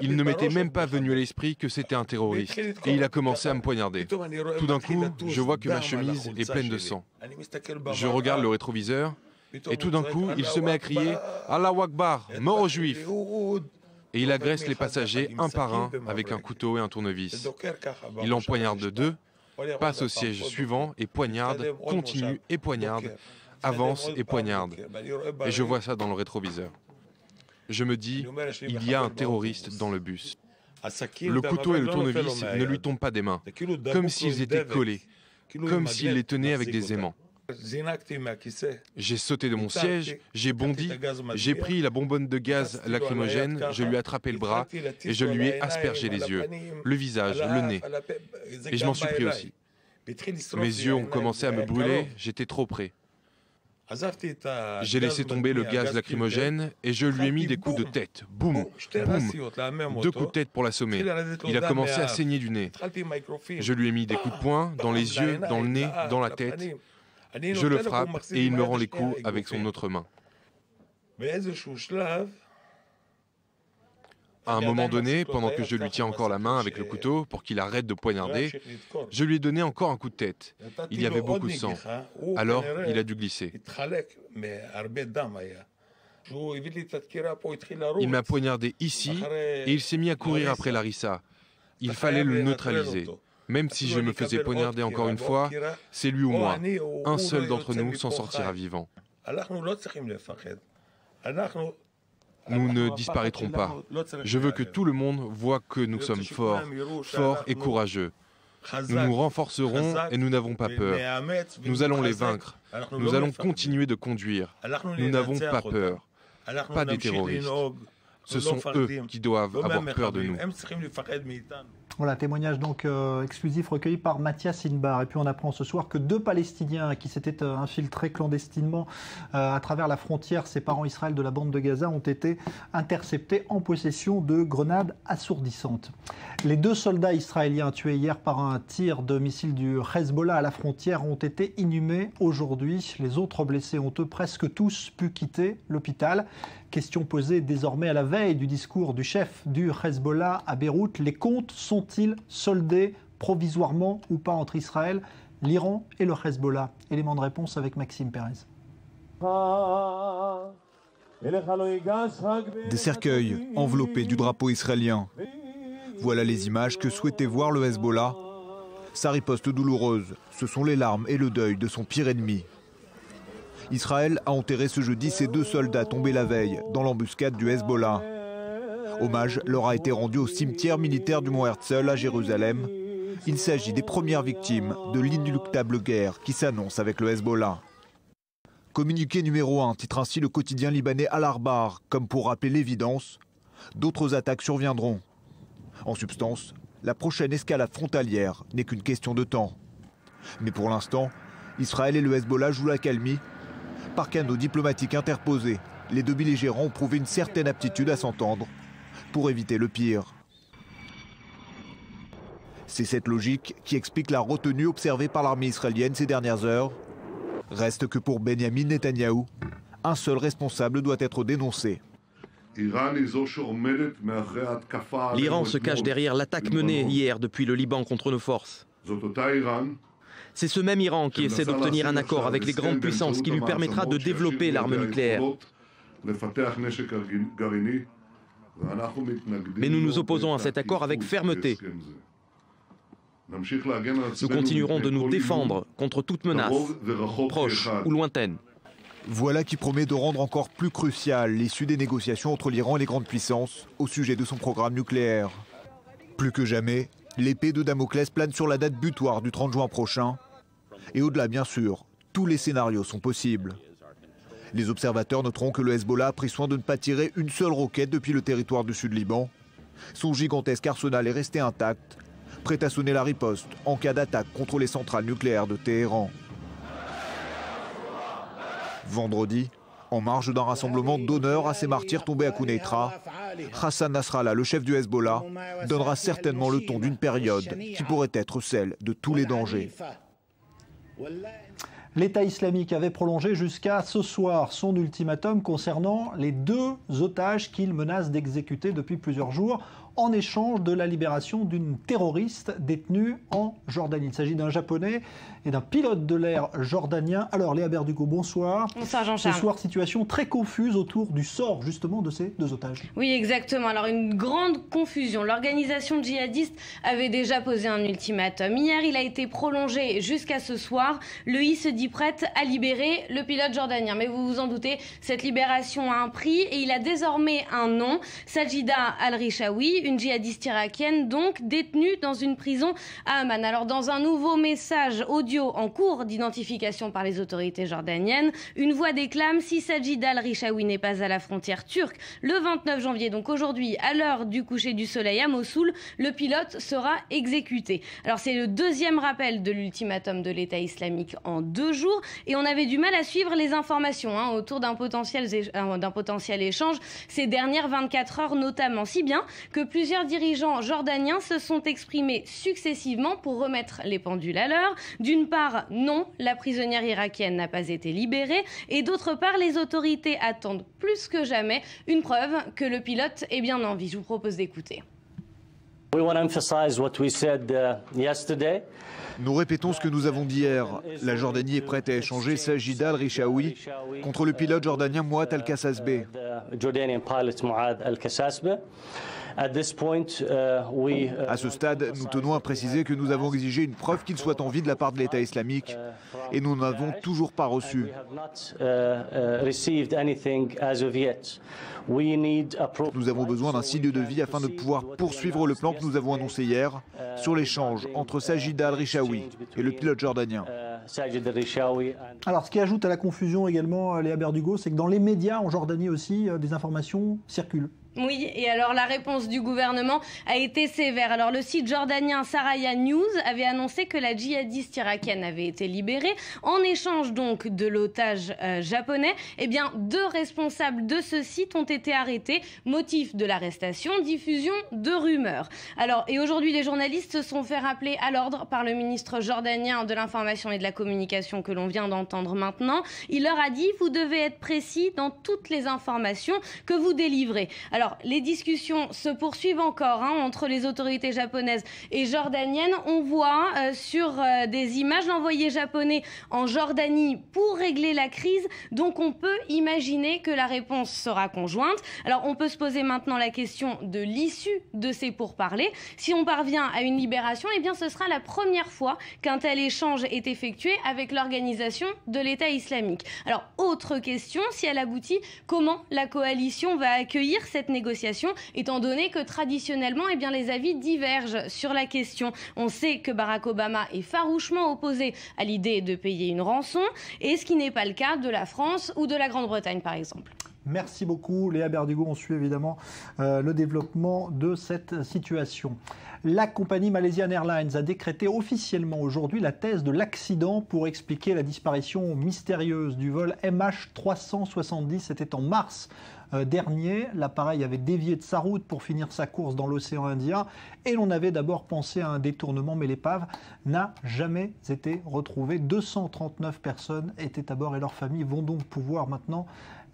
Il ne m'était même pas venu à l'esprit que c'était un terroriste, et il a commencé à me poignarder. Tout d'un coup, je vois que ma chemise est pleine de sang. Je regarde le rétroviseur, et tout d'un coup, il se met à crier « Allahu Akbar, mort aux Juifs !» Et il agresse les passagers un par un avec un couteau et un tournevis. Il en poignarde deux, passe au siège suivant et poignarde, continue et poignarde, avance et poignarde. Et je vois ça dans le rétroviseur. Je me dis, il y a un terroriste dans le bus. Le couteau et le tournevis ne lui tombent pas des mains, comme s'ils étaient collés, comme s'il les tenait avec des aimants. J'ai sauté de mon siège, j'ai bondi, j'ai pris la bonbonne de gaz lacrymogène, je lui ai attrapé le bras et je lui ai aspergé les yeux, le visage, le nez. Et je m'en suis pris aussi. Mes yeux ont commencé à me brûler, j'étais trop près. J'ai laissé tomber le gaz lacrymogène et je lui ai mis des coups de tête. Boum, boum. 2 coups de tête pour l'assommer. Il a commencé à saigner du nez. Je lui ai mis des coups de poing dans les yeux, dans le nez, dans la tête. Je le frappe et il me rend les coups avec son autre main. À un moment donné, pendant que je lui tiens encore la main avec le couteau pour qu'il arrête de poignarder, je lui ai donné encore un coup de tête. Il y avait beaucoup de sang. Alors, il a dû glisser. Il m'a poignardé ici et il s'est mis à courir après Larissa. Il fallait le neutraliser. Même si je me faisais poignarder encore une fois, c'est lui ou moi. Un seul d'entre nous s'en sortira vivant. Nous ne disparaîtrons pas. Je veux que tout le monde voit que nous sommes forts, forts et courageux. Nous nous renforcerons et nous n'avons pas peur. Nous allons les vaincre. Nous allons continuer de conduire. Nous n'avons pas peur. Pas des terroristes. Ce sont eux qui doivent avoir peur de nous. Voilà, témoignage donc exclusif recueilli par Mathias Inbar. Et puis on apprend ce soir que 2 Palestiniens qui s'étaient infiltrés clandestinement à travers la frontière séparant Israël de la bande de Gaza ont été interceptés en possession de grenades assourdissantes. Les 2 soldats israéliens tués hier par un tir de missile du Hezbollah à la frontière ont été inhumés aujourd'hui. Les autres blessés ont eux presque tous pu quitter l'hôpital. Question posée désormais à la veille du discours du chef du Hezbollah à Beyrouth. Les comptes sont-ils soldés provisoirement ou pas entre Israël, l'Iran et le Hezbollah? Élément de réponse avec Maxime Pérez. Des cercueils enveloppés du drapeau israélien. Voilà les images que souhaitait voir le Hezbollah. Sa riposte douloureuse, ce sont les larmes et le deuil de son pire ennemi. Israël a enterré ce jeudi ses 2 soldats tombés la veille dans l'embuscade du Hezbollah. Hommage leur a été rendu au cimetière militaire du Mont Herzl à Jérusalem. Il s'agit des premières victimes de l'inéluctable guerre qui s'annonce avec le Hezbollah. Communiqué numéro 1 titre ainsi le quotidien libanais Al-Arbar, comme pour rappeler l'évidence, d'autres attaques surviendront. En substance, la prochaine escalade frontalière n'est qu'une question de temps. Mais pour l'instant, Israël et le Hezbollah jouent la calmie. Par canaux diplomatiques interposés, les 2 belligérants ont prouvé une certaine aptitude à s'entendre pour éviter le pire. C'est cette logique qui explique la retenue observée par l'armée israélienne ces dernières heures. Reste que pour Benyamin Netanyahou, un seul responsable doit être dénoncé. L'Iran se cache derrière l'attaque menée hier depuis le Liban contre nos forces. C'est ce même Iran qui essaie d'obtenir un accord avec les grandes puissances qui lui permettra de développer l'arme nucléaire. Mais nous nous opposons à cet accord avec fermeté. Nous continuerons de nous défendre contre toute menace, proche ou lointaine. Voilà qui promet de rendre encore plus crucial l'issue des négociations entre l'Iran et les grandes puissances au sujet de son programme nucléaire. Plus que jamais, l'épée de Damoclès plane sur la date butoir du 30 juin prochain. Et au-delà, bien sûr, tous les scénarios sont possibles. Les observateurs noteront que le Hezbollah a pris soin de ne pas tirer une seule roquette depuis le territoire du Sud-Liban. Son gigantesque arsenal est resté intact, prêt à sonner la riposte en cas d'attaque contre les centrales nucléaires de Téhéran. Vendredi, en marge d'un rassemblement d'honneur à ces martyrs tombés à Quneitra, Hassan Nasrallah, le chef du Hezbollah, donnera certainement le ton d'une période qui pourrait être celle de tous les dangers. L'État islamique avait prolongé jusqu'à ce soir son ultimatum concernant les 2 otages qu'il menace d'exécuter depuis plusieurs jours en échange de la libération d'une terroriste détenue en Jordanie. Il s'agit d'un Japonais et d'un pilote de l'air jordanien. Alors Léa Berdugo, bonsoir. Bonsoir Jean-Charles. Ce soir, situation très confuse autour du sort justement de ces 2 otages. Oui, exactement. Alors une grande confusion. L'organisation djihadiste avait déjà posé un ultimatum. Hier, il a été prolongé jusqu'à ce soir. L'EI se dit prête à libérer le pilote jordanien. Mais vous vous en doutez, cette libération a un prix et il a désormais un nom. Sajida al-Rishawi, une djihadiste irakienne donc détenue dans une prison à Amman. Alors dans un nouveau message audio en cours d'identification par les autorités jordaniennes, une voix déclame: si Sajida al-Rishawi n'est pas à la frontière turque le 29 janvier, donc aujourd'hui à l'heure du coucher du soleil à Mossoul, le pilote sera exécuté. Alors c'est le 2e rappel de l'ultimatum de l'État islamique en 2 jours et on avait du mal à suivre les informations autour d'un potentiel échange ces dernières 24 heures notamment, si bien que plusieurs dirigeants jordaniens se sont exprimés successivement pour remettre les pendules à l'heure. D'une part, non, la prisonnière irakienne n'a pas été libérée. Et d'autre part, les autorités attendent plus que jamais une preuve que le pilote est bien en vie. Je vous propose d'écouter. Nous répétons ce que nous avons dit hier. La Jordanie est prête à échanger Sajida al-Rishawi contre le pilote jordanien Mouad al-Kassasbeh. À ce stade, nous tenons à préciser que nous avons exigé une preuve qu'il soit en vie de la part de l'État islamique et nous n'avons toujours pas reçu. Nous avons besoin d'un signe de vie afin de pouvoir poursuivre le plan que nous avons annoncé hier sur l'échange entre Sajida al-Rishawi et le pilote jordanien. Alors, ce qui ajoute à la confusion également, Léa Berdugo, c'est que dans les médias en Jordanie aussi, des informations circulent. Oui, et alors la réponse du gouvernement a été sévère. Alors le site jordanien Saraya News avait annoncé que la djihadiste irakienne avait été libérée. En échange donc de l'otage japonais, eh bien 2 responsables de ce site ont été arrêtés. Motif de l'arrestation, diffusion de rumeurs. Alors, et aujourd'hui les journalistes se sont fait rappeler à l'ordre par le ministre jordanien de l'information et de la communication que l'on vient d'entendre maintenant. Il leur a dit: vous devez être précis dans toutes les informations que vous délivrez. Alors, les discussions se poursuivent encore entre les autorités japonaises et jordaniennes. On voit sur des images l'envoyé japonais en Jordanie pour régler la crise. Donc, on peut imaginer que la réponse sera conjointe. Alors, on peut se poser maintenant la question de l'issue de ces pourparlers. Si on parvient à une libération, eh bien, ce sera la première fois qu'un tel échange est effectué avec l'organisation de l'État islamique. Alors, autre question, si elle aboutit, comment la coalition va accueillir cette négociation, étant donné que traditionnellement, eh bien, les avis divergent sur la question. On sait que Barack Obama est farouchement opposé à l'idée de payer une rançon, et ce qui n'est pas le cas de la France ou de la Grande-Bretagne, par exemple. Merci beaucoup Léa Berdugo. On suit évidemment le développement de cette situation. La compagnie Malaysian Airlines a décrété officiellement aujourd'hui la thèse de l'accident pour expliquer la disparition mystérieuse du vol MH370. C'était en mars dernier. L'appareil avait dévié de sa route pour finir sa course dans l'océan Indien et l'on avait d'abord pensé à un détournement, mais l'épave n'a jamais été retrouvée. 239 personnes étaient à bord et leurs familles vont donc pouvoir maintenant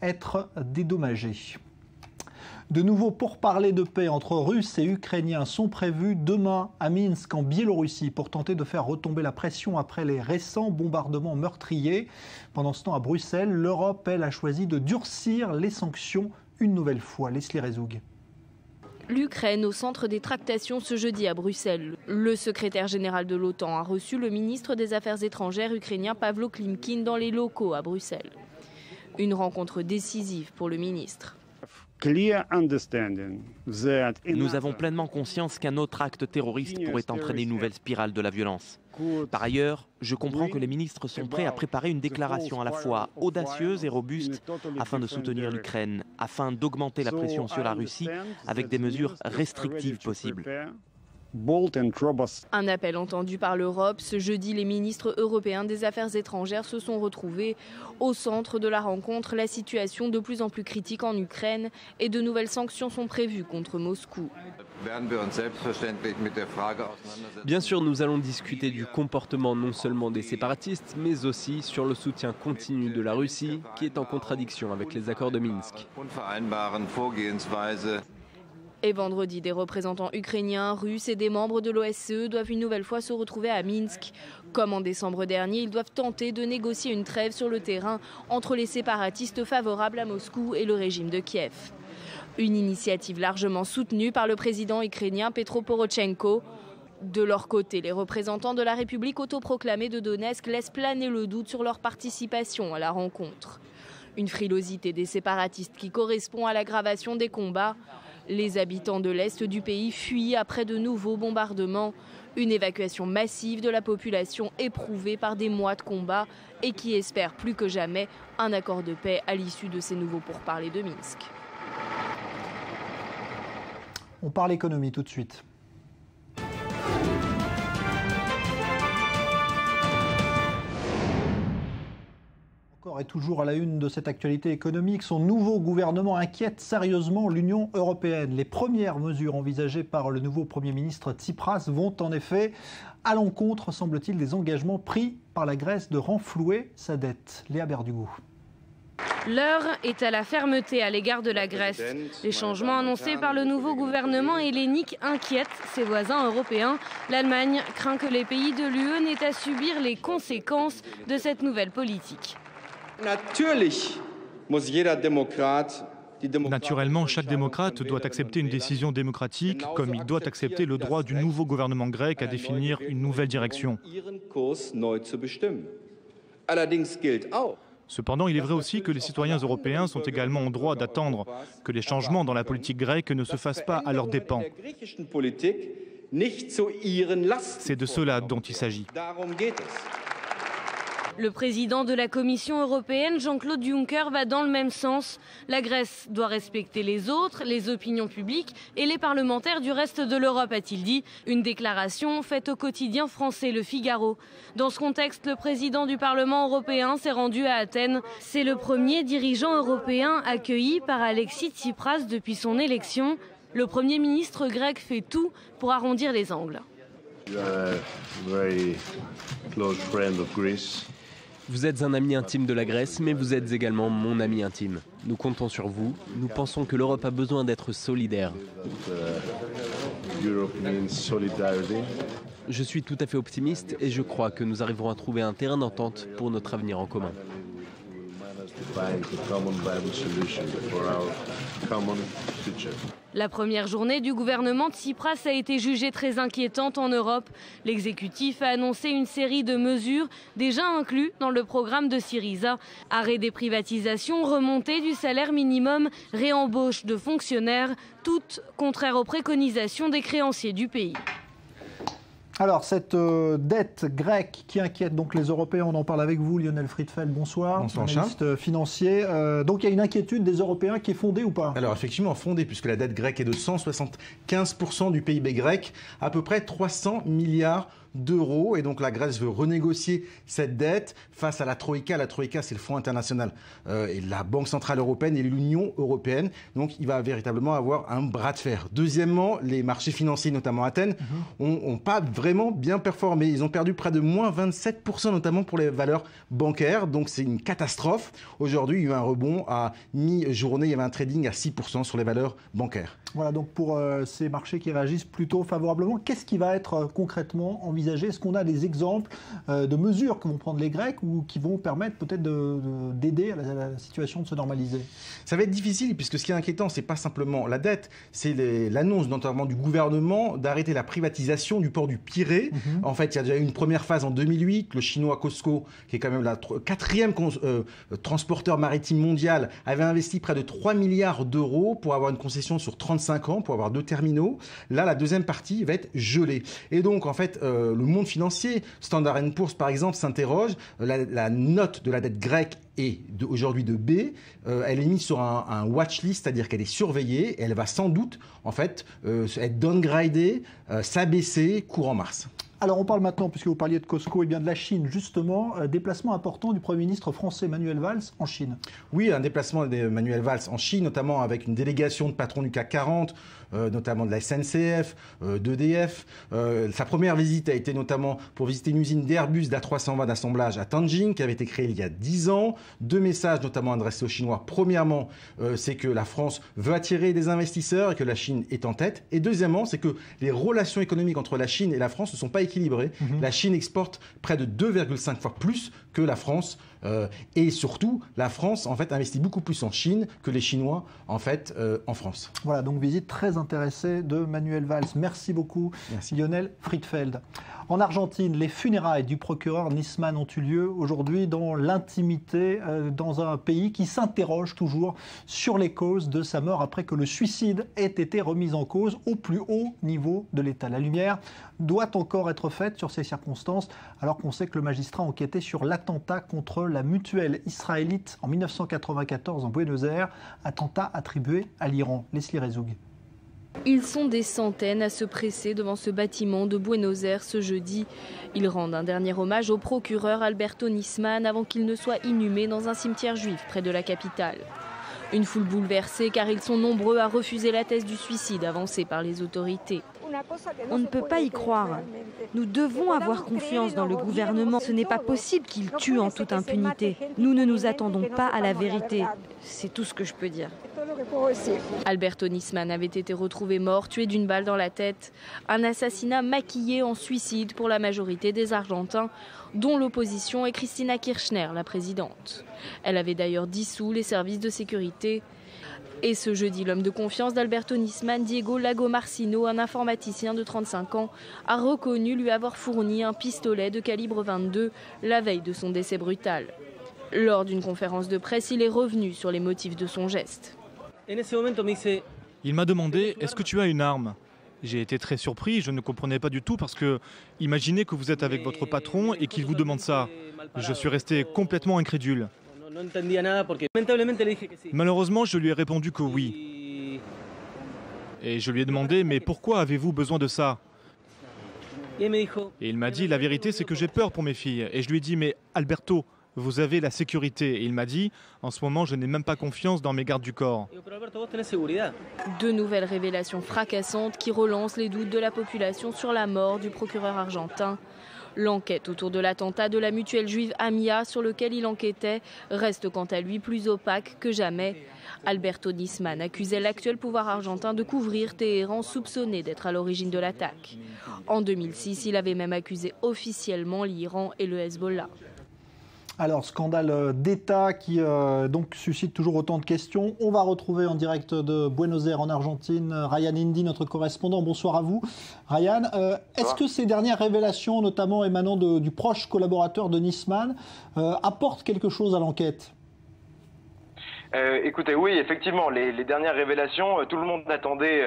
être dédommagées. De nouveaux pourparlers de paix entre Russes et Ukrainiens sont prévus demain à Minsk, en Biélorussie, pour tenter de faire retomber la pression après les récents bombardements meurtriers. Pendant ce temps, à Bruxelles, l'Europe, elle, a choisi de durcir les sanctions une nouvelle fois. Leslie Rezoug. L'Ukraine au centre des tractations ce jeudi à Bruxelles. Le secrétaire général de l'OTAN a reçu le ministre des Affaires étrangères ukrainien Pavlo Klimkin dans les locaux à Bruxelles. Une rencontre décisive pour le ministre. Nous avons pleinement conscience qu'un autre acte terroriste pourrait entraîner une nouvelle spirale de la violence. Par ailleurs, je comprends que les ministres sont prêts à préparer une déclaration à la fois audacieuse et robuste afin de soutenir l'Ukraine, afin d'augmenter la pression sur la Russie avec des mesures restrictives possibles. Un appel entendu par l'Europe. Ce jeudi, les ministres européens des Affaires étrangères se sont retrouvés au centre de la rencontre. La situation de plus en plus critique en Ukraine et de nouvelles sanctions sont prévues contre Moscou. Bien sûr, nous allons discuter du comportement non seulement des séparatistes, mais aussi sur le soutien continu de la Russie, qui est en contradiction avec les accords de Minsk. Et vendredi, des représentants ukrainiens, russes et des membres de l'OSCE doivent une nouvelle fois se retrouver à Minsk. Comme en décembre dernier, ils doivent tenter de négocier une trêve sur le terrain entre les séparatistes favorables à Moscou et le régime de Kiev. Une initiative largement soutenue par le président ukrainien Petro Porochenko. De leur côté, les représentants de la République autoproclamée de Donetsk laissent planer le doute sur leur participation à la rencontre. Une frilosité des séparatistes qui correspond à l'aggravation des combats. Les habitants de l'Est du pays fuient après de nouveaux bombardements. Une évacuation massive de la population éprouvée par des mois de combat et qui espère plus que jamais un accord de paix à l'issue de ces nouveaux pourparlers de Minsk. On parle économie tout de suite. Et toujours à la une de cette actualité économique, son nouveau gouvernement inquiète sérieusement l'Union européenne. Les premières mesures envisagées par le nouveau Premier ministre Tsipras vont en effet à l'encontre, semble-t-il, des engagements pris par la Grèce de renflouer sa dette. Léa Berdugo. L'heure est à la fermeté à l'égard de la Grèce. Les changements annoncés par le nouveau gouvernement hellénique inquiètent ses voisins européens. L'Allemagne craint que les pays de l'UE n'aient à subir les conséquences de cette nouvelle politique. Naturellement, chaque démocrate doit accepter une décision démocratique, comme il doit accepter le droit du nouveau gouvernement grec à définir une nouvelle direction. Cependant, il est vrai aussi que les citoyens européens sont également en droit d'attendre que les changements dans la politique grecque ne se fassent pas à leurs dépens. C'est de cela dont il s'agit. Le président de la Commission européenne, Jean-Claude Juncker, va dans le même sens. La Grèce doit respecter les autres, les opinions publiques et les parlementaires du reste de l'Europe, a-t-il dit. Une déclaration faite au quotidien français Le Figaro. Dans ce contexte, le président du Parlement européen s'est rendu à Athènes. C'est le premier dirigeant européen accueilli par Alexis Tsipras depuis son élection. Le Premier ministre grec fait tout pour arrondir les angles. Vous êtes un ami intime de la Grèce, mais vous êtes également mon ami intime. Nous comptons sur vous. Nous pensons que l'Europe a besoin d'être solidaire. Je suis tout à fait optimiste et je crois que nous arriverons à trouver un terrain d'entente pour notre avenir en commun. La première journée du gouvernement Tsipras a été jugée très inquiétante en Europe. L'exécutif a annoncé une série de mesures déjà incluses dans le programme de Syriza. Arrêt des privatisations, remontée du salaire minimum, réembauche de fonctionnaires, toutes contraires aux préconisations des créanciers du pays. Alors, cette dette grecque qui inquiète donc les Européens, on en parle avec vous, Lionel Friedfeld, bonsoir. Bonsoir, analyste financier. Donc, il y a une inquiétude des Européens qui est fondée ou pas? Alors, effectivement, fondée, puisque la dette grecque est de 175% du PIB grec, à peu près 300 milliards d'euros. Et donc la Grèce veut renégocier cette dette face à la Troïka. La Troïka, c'est le Fonds international et la Banque centrale européenne et l'Union européenne. Donc il va véritablement avoir un bras de fer. Deuxièmement, les marchés financiers, notamment Athènes, n'ont pas vraiment bien performé. Ils ont perdu près de moins 27%, notamment pour les valeurs bancaires. Donc c'est une catastrophe. Aujourd'hui, il y a eu un rebond à mi-journée. Il y avait un trading à 6% sur les valeurs bancaires. Voilà, donc pour ces marchés qui réagissent plutôt favorablement, qu'est-ce qui va être concrètement envisagé? Est-ce qu'on a des exemples de mesures que vont prendre les Grecs ou qui vont permettre peut-être d'aider à la situation de se normaliser? Ça va être difficile puisque ce qui est inquiétant, c'est pas simplement la dette, c'est l'annonce notamment du gouvernement d'arrêter la privatisation du port du Pirée. En fait, il y a déjà eu une première phase en 2008. Le chinois COSCO, qui est quand même la quatrième transporteur maritime mondial, avait investi près de 3 milliards d'euros pour avoir une concession sur 35 ans, pour avoir 2 terminaux. Là, la deuxième partie va être gelée. Et donc, en fait, le monde financier, Standard & Poor's par exemple, s'interroge. La note de la dette grecque est aujourd'hui de B. Elle est mise sur un watchlist, c'est-à-dire qu'elle est surveillée et elle va sans doute en fait être downgradée, s'abaisser courant mars. Alors on parle maintenant, puisque vous parliez de Costco, et bien de la Chine justement, déplacement important du Premier ministre français Manuel Valls en Chine. Oui, un déplacement de Manuel Valls en Chine, notamment avec une délégation de patrons du CAC 40, notamment de la SNCF, d'EDF. Sa première visite a été notamment pour visiter une usine d'Airbus d'A320 d'assemblage à Tianjin, qui avait été créée il y a 10 ans. 2 messages notamment adressés aux Chinois. Premièrement, c'est que la France veut attirer des investisseurs et que la Chine est en tête. Et deuxièmement, c'est que les relations économiques entre la Chine et la France ne sont pas équilibrées. La Chine exporte près de 2,5 fois plus que la France. Et surtout, la France en fait investit beaucoup plus en Chine que les Chinois en fait en France. Voilà, donc visite très intéressée de Manuel Valls. Merci beaucoup. Merci. Lionel Friedfeld. En Argentine, les funérailles du procureur Nisman ont eu lieu aujourd'hui dans l'intimité, dans un pays qui s'interroge toujours sur les causes de sa mort après que le suicide ait été remis en cause au plus haut niveau de l'État. La lumière doit encore être faite sur ces circonstances, alors qu'on sait que le magistrat enquêtait sur l'attentat contre la mutuelle israélite en 1994 en Buenos Aires, attentat attribué à l'Iran. Leslie Rezoug. Ils sont des centaines à se presser devant ce bâtiment de Buenos Aires ce jeudi. Ils rendent un dernier hommage au procureur Alberto Nisman avant qu'il ne soit inhumé dans un cimetière juif près de la capitale. Une foule bouleversée car ils sont nombreux à refuser la thèse du suicide avancée par les autorités. On ne peut pas y croire. Nous devons avoir confiance dans le gouvernement. Ce n'est pas possible qu'il tue en toute impunité. Nous ne nous attendons pas à la vérité. C'est tout ce que je peux dire. Alberto Nisman avait été retrouvé mort, tué d'une balle dans la tête. Un assassinat maquillé en suicide pour la majorité des Argentins, dont l'opposition est Cristina Kirchner, la présidente. Elle avait d'ailleurs dissous les services de sécurité. Et ce jeudi, l'homme de confiance d'Alberto Nisman, Diego Lagomarsino, un informaticien de 35 ans, a reconnu lui avoir fourni un pistolet de calibre 22 la veille de son décès brutal. Lors d'une conférence de presse, il est revenu sur les motifs de son geste. Il m'a demandé « Est-ce que tu as une arme ?» J'ai été très surpris, je ne comprenais pas du tout parce que imaginez que vous êtes avec votre patron et qu'il vous demande ça. Je suis resté complètement incrédule. Malheureusement, je lui ai répondu que oui. Et je lui ai demandé « Mais pourquoi avez-vous besoin de ça ?» Et il m'a dit « La vérité, c'est que j'ai peur pour mes filles. » Et je lui ai dit « Mais Alberto, vous avez la sécurité. » Et il m'a dit « En ce moment, je n'ai même pas confiance dans mes gardes du corps. » De nouvelles révélations fracassantes qui relancent les doutes de la population sur la mort du procureur argentin. L'enquête autour de l'attentat de la mutuelle juive Amia, sur lequel il enquêtait, reste quant à lui plus opaque que jamais. Alberto Nisman accusait l'actuel pouvoir argentin de couvrir Téhéran, soupçonné d'être à l'origine de l'attaque. En 2006, il avait même accusé officiellement l'Iran et le Hezbollah. Alors, scandale d'État qui donc suscite toujours autant de questions. On va retrouver en direct de Buenos Aires en Argentine Ryan Indy, notre correspondant. Bonsoir à vous. Ryan, est-ce que ces dernières révélations, notamment émanant du proche collaborateur de Nisman, apportent quelque chose à l'enquête ? Écoutez, oui, effectivement, les dernières révélations, tout le monde attendait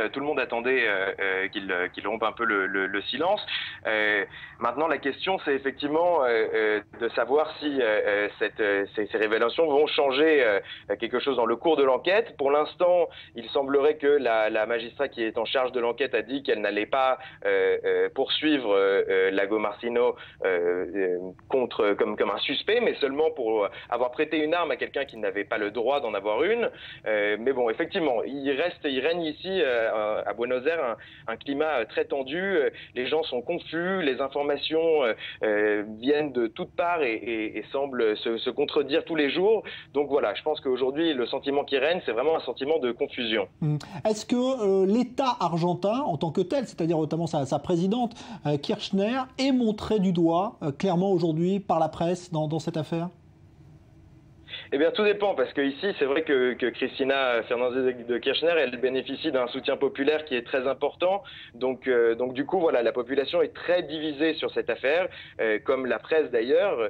qu'il rompe un peu le silence. Maintenant, la question, c'est effectivement de savoir si ces révélations vont changer quelque chose dans le cours de l'enquête. Pour l'instant, il semblerait que la magistrate qui est en charge de l'enquête a dit qu'elle n'allait pas poursuivre Lago Marcino comme un suspect, mais seulement pour avoir prêté une arme à quelqu'un qui n'avait pas le droit d'en avoir une. Mais bon, effectivement, il règne ici à Buenos Aires un climat très tendu. Les gens sont confus, les informations viennent de toutes parts et semblent se contredire tous les jours. Donc voilà, je pense qu'aujourd'hui, le sentiment qui règne, c'est vraiment un sentiment de confusion. Est-ce que l'État argentin, en tant que tel, c'est-à-dire notamment sa présidente Kirchner, est montré du doigt clairement aujourd'hui par la presse dans cette affaire ? Eh bien, tout dépend, parce que ici, c'est vrai que Cristina Fernández de Kirchner, elle bénéficie d'un soutien populaire qui est très important. Donc du coup, voilà, la population est très divisée sur cette affaire, comme la presse d'ailleurs.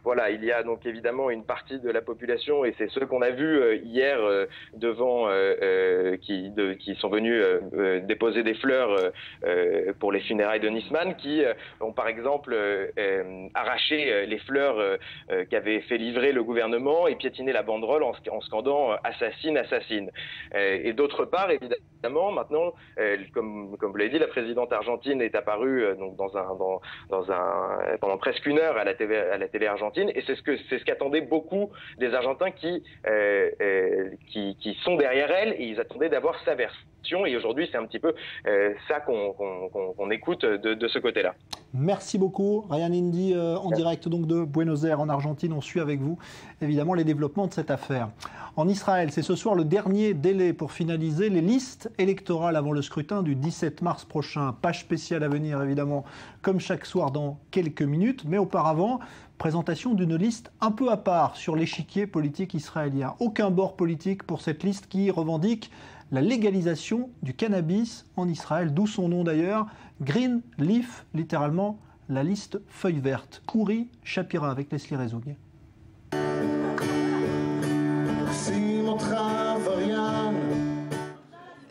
Voilà, il y a donc évidemment une partie de la population, et c'est ceux qu'on a vus hier devant, qui sont venus déposer des fleurs pour les funérailles de Nisman, qui ont par exemple arraché les fleurs qu'avait fait livrer le gouvernement et piétiner la banderole en scandant « assassine, assassine ». Et d'autre part, évidemment, maintenant, comme vous l'avez dit, la présidente argentine est apparue donc pendant presque une heure à la télé argentine, et c'est ce qu'attendaient beaucoup des Argentins qui sont derrière elle, et ils attendaient d'avoir sa version. Et aujourd'hui, c'est un petit peu ça qu'on écoute de ce côté-là. Merci beaucoup, Ryan Indy, en direct donc de Buenos Aires, en Argentine. On suit avec vous, évidemment, les développements de cette affaire. En Israël, c'est ce soir le dernier délai pour finaliser les listes électorales avant le scrutin du 17 mars prochain. Page spéciale à venir, évidemment, comme chaque soir dans quelques minutes. Mais auparavant, présentation d'une liste un peu à part sur l'échiquier politique israélien. Aucun bord politique pour cette liste qui revendique la légalisation du cannabis en Israël, d'où son nom d'ailleurs, Green Leaf, littéralement la liste feuille verte. Kouri Shapira avec Leslie Rezog.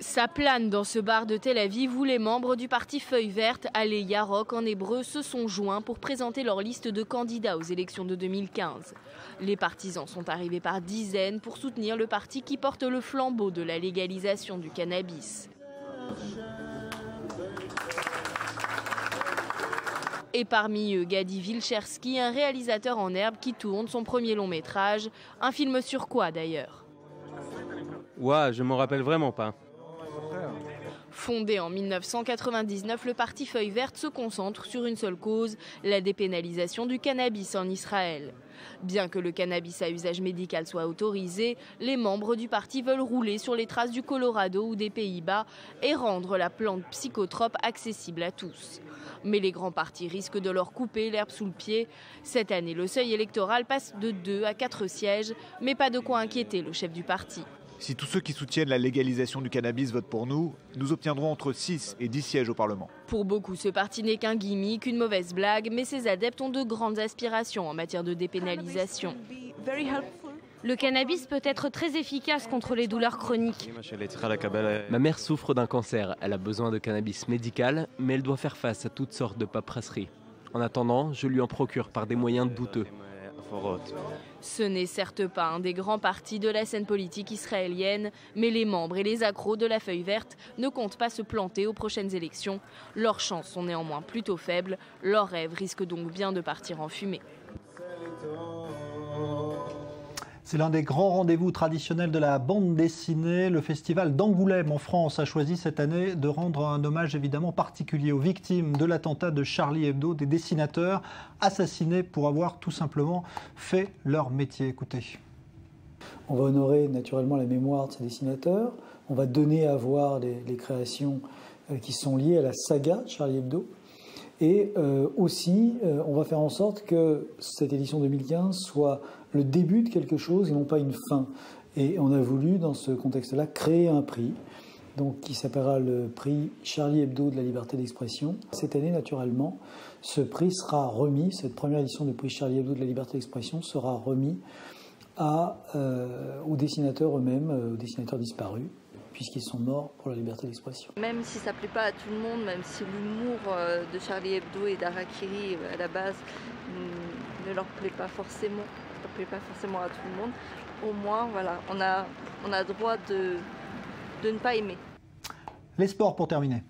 Ça plane dans ce bar de Tel Aviv où les membres du parti Feuille Verte, Alé Yarok en hébreu, se sont joints pour présenter leur liste de candidats aux élections de 2015. Les partisans sont arrivés par dizaines pour soutenir le parti qui porte le flambeau de la légalisation du cannabis. Et parmi eux, Gadi Vilchersky, un réalisateur en herbe qui tourne son premier long métrage. Un film sur quoi d'ailleurs? Ouah, je m'en rappelle vraiment pas. Fondé en 1999, le parti Feuille Verte se concentre sur une seule cause, la dépénalisation du cannabis en Israël. Bien que le cannabis à usage médical soit autorisé, les membres du parti veulent rouler sur les traces du Colorado ou des Pays-Bas et rendre la plante psychotrope accessible à tous. Mais les grands partis risquent de leur couper l'herbe sous le pied. Cette année, le seuil électoral passe de 2 à 4 sièges, mais pas de quoi inquiéter le chef du parti. Si tous ceux qui soutiennent la légalisation du cannabis votent pour nous, nous obtiendrons entre 6 et 10 sièges au Parlement. Pour beaucoup, ce parti n'est qu'un gimmick, une mauvaise blague, mais ses adeptes ont de grandes aspirations en matière de dépénalisation. Le cannabis peut être très efficace contre les douleurs chroniques. Ma mère souffre d'un cancer, elle a besoin de cannabis médical, mais elle doit faire face à toutes sortes de paperasseries. En attendant, je lui en procure par des moyens douteux. Ce n'est certes pas un des grands partis de la scène politique israélienne, mais les membres et les accros de la Feuille Verte ne comptent pas se planter aux prochaines élections. Leurs chances sont néanmoins plutôt faibles, leurs rêves risquent donc bien de partir en fumée. C'est l'un des grands rendez-vous traditionnels de la bande dessinée. Le festival d'Angoulême en France a choisi cette année de rendre un hommage évidemment particulier aux victimes de l'attentat de Charlie Hebdo, des dessinateurs assassinés pour avoir tout simplement fait leur métier. Écoutez. On va honorer naturellement la mémoire de ces dessinateurs. On va donner à voir les créations qui sont liées à la saga de Charlie Hebdo. Et aussi, on va faire en sorte que cette édition 2015 soit le début de quelque chose et non pas une fin. Et on a voulu, dans ce contexte-là, créer un prix donc, qui s'appellera le prix Charlie Hebdo de la liberté d'expression. Cette année, naturellement, ce prix sera remis, cette première édition du prix Charlie Hebdo de la liberté d'expression sera remis aux dessinateurs eux-mêmes, aux dessinateurs disparus, puisqu'ils sont morts pour la liberté d'expression. Même si ça ne plaît pas à tout le monde, même si l'humour de Charlie Hebdo et d'Harakiri à la base ne leur plaît pas forcément, à tout le monde, au moins voilà, on a droit de ne pas aimer. Les sports pour terminer.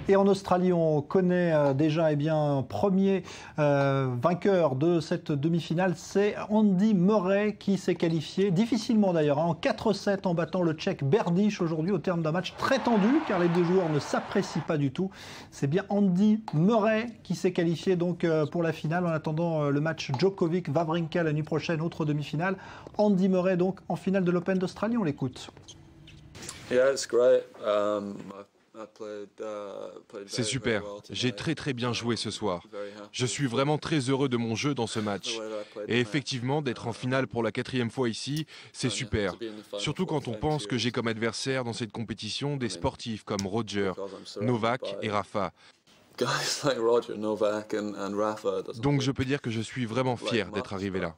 Et en Australie, on connaît déjà un premier vainqueur de cette demi-finale, c'est Andy Murray qui s'est qualifié, difficilement d'ailleurs, en 4-7 en battant le Tchèque Berdych aujourd'hui au terme d'un match très tendu car les deux joueurs ne s'apprécient pas du tout. C'est bien Andy Murray qui s'est qualifié donc pour la finale en attendant le match Djokovic-Wawrinka la nuit prochaine, autre demi-finale. Andy Murray donc en finale de l'Open d'Australie, on l'écoute. Yeah, it's great. C'est super, j'ai très bien joué ce soir. Je suis vraiment très heureux de mon jeu dans ce match. Et effectivement, d'être en finale pour la 4e fois ici, c'est super. Surtout quand on pense que j'ai comme adversaire dans cette compétition des sportifs comme Roger, Novak et Rafa. Donc je peux dire que je suis vraiment fier d'être arrivé là.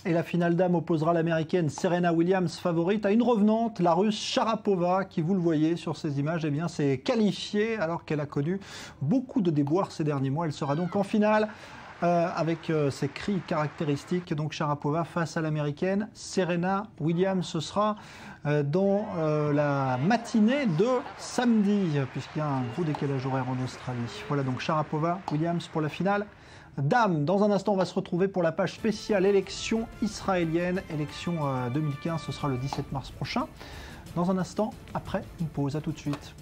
Et la finale dames opposera l'américaine Serena Williams favorite à une revenante, la russe Sharapova, qui vous le voyez sur ces images, s'est qualifiée alors qu'elle a connu beaucoup de déboires ces derniers mois. Elle sera donc en finale avec ses cris caractéristiques. Donc Sharapova face à l'américaine Serena Williams. Ce sera dans la matinée de samedi, puisqu'il y a un gros décalage horaire en Australie. Voilà donc Sharapova, Williams pour la finale dames. Dans un instant, on va se retrouver pour la page spéciale élection israélienne. Élection 2015, ce sera le 17 mars prochain. Dans un instant, après une pause. À tout de suite.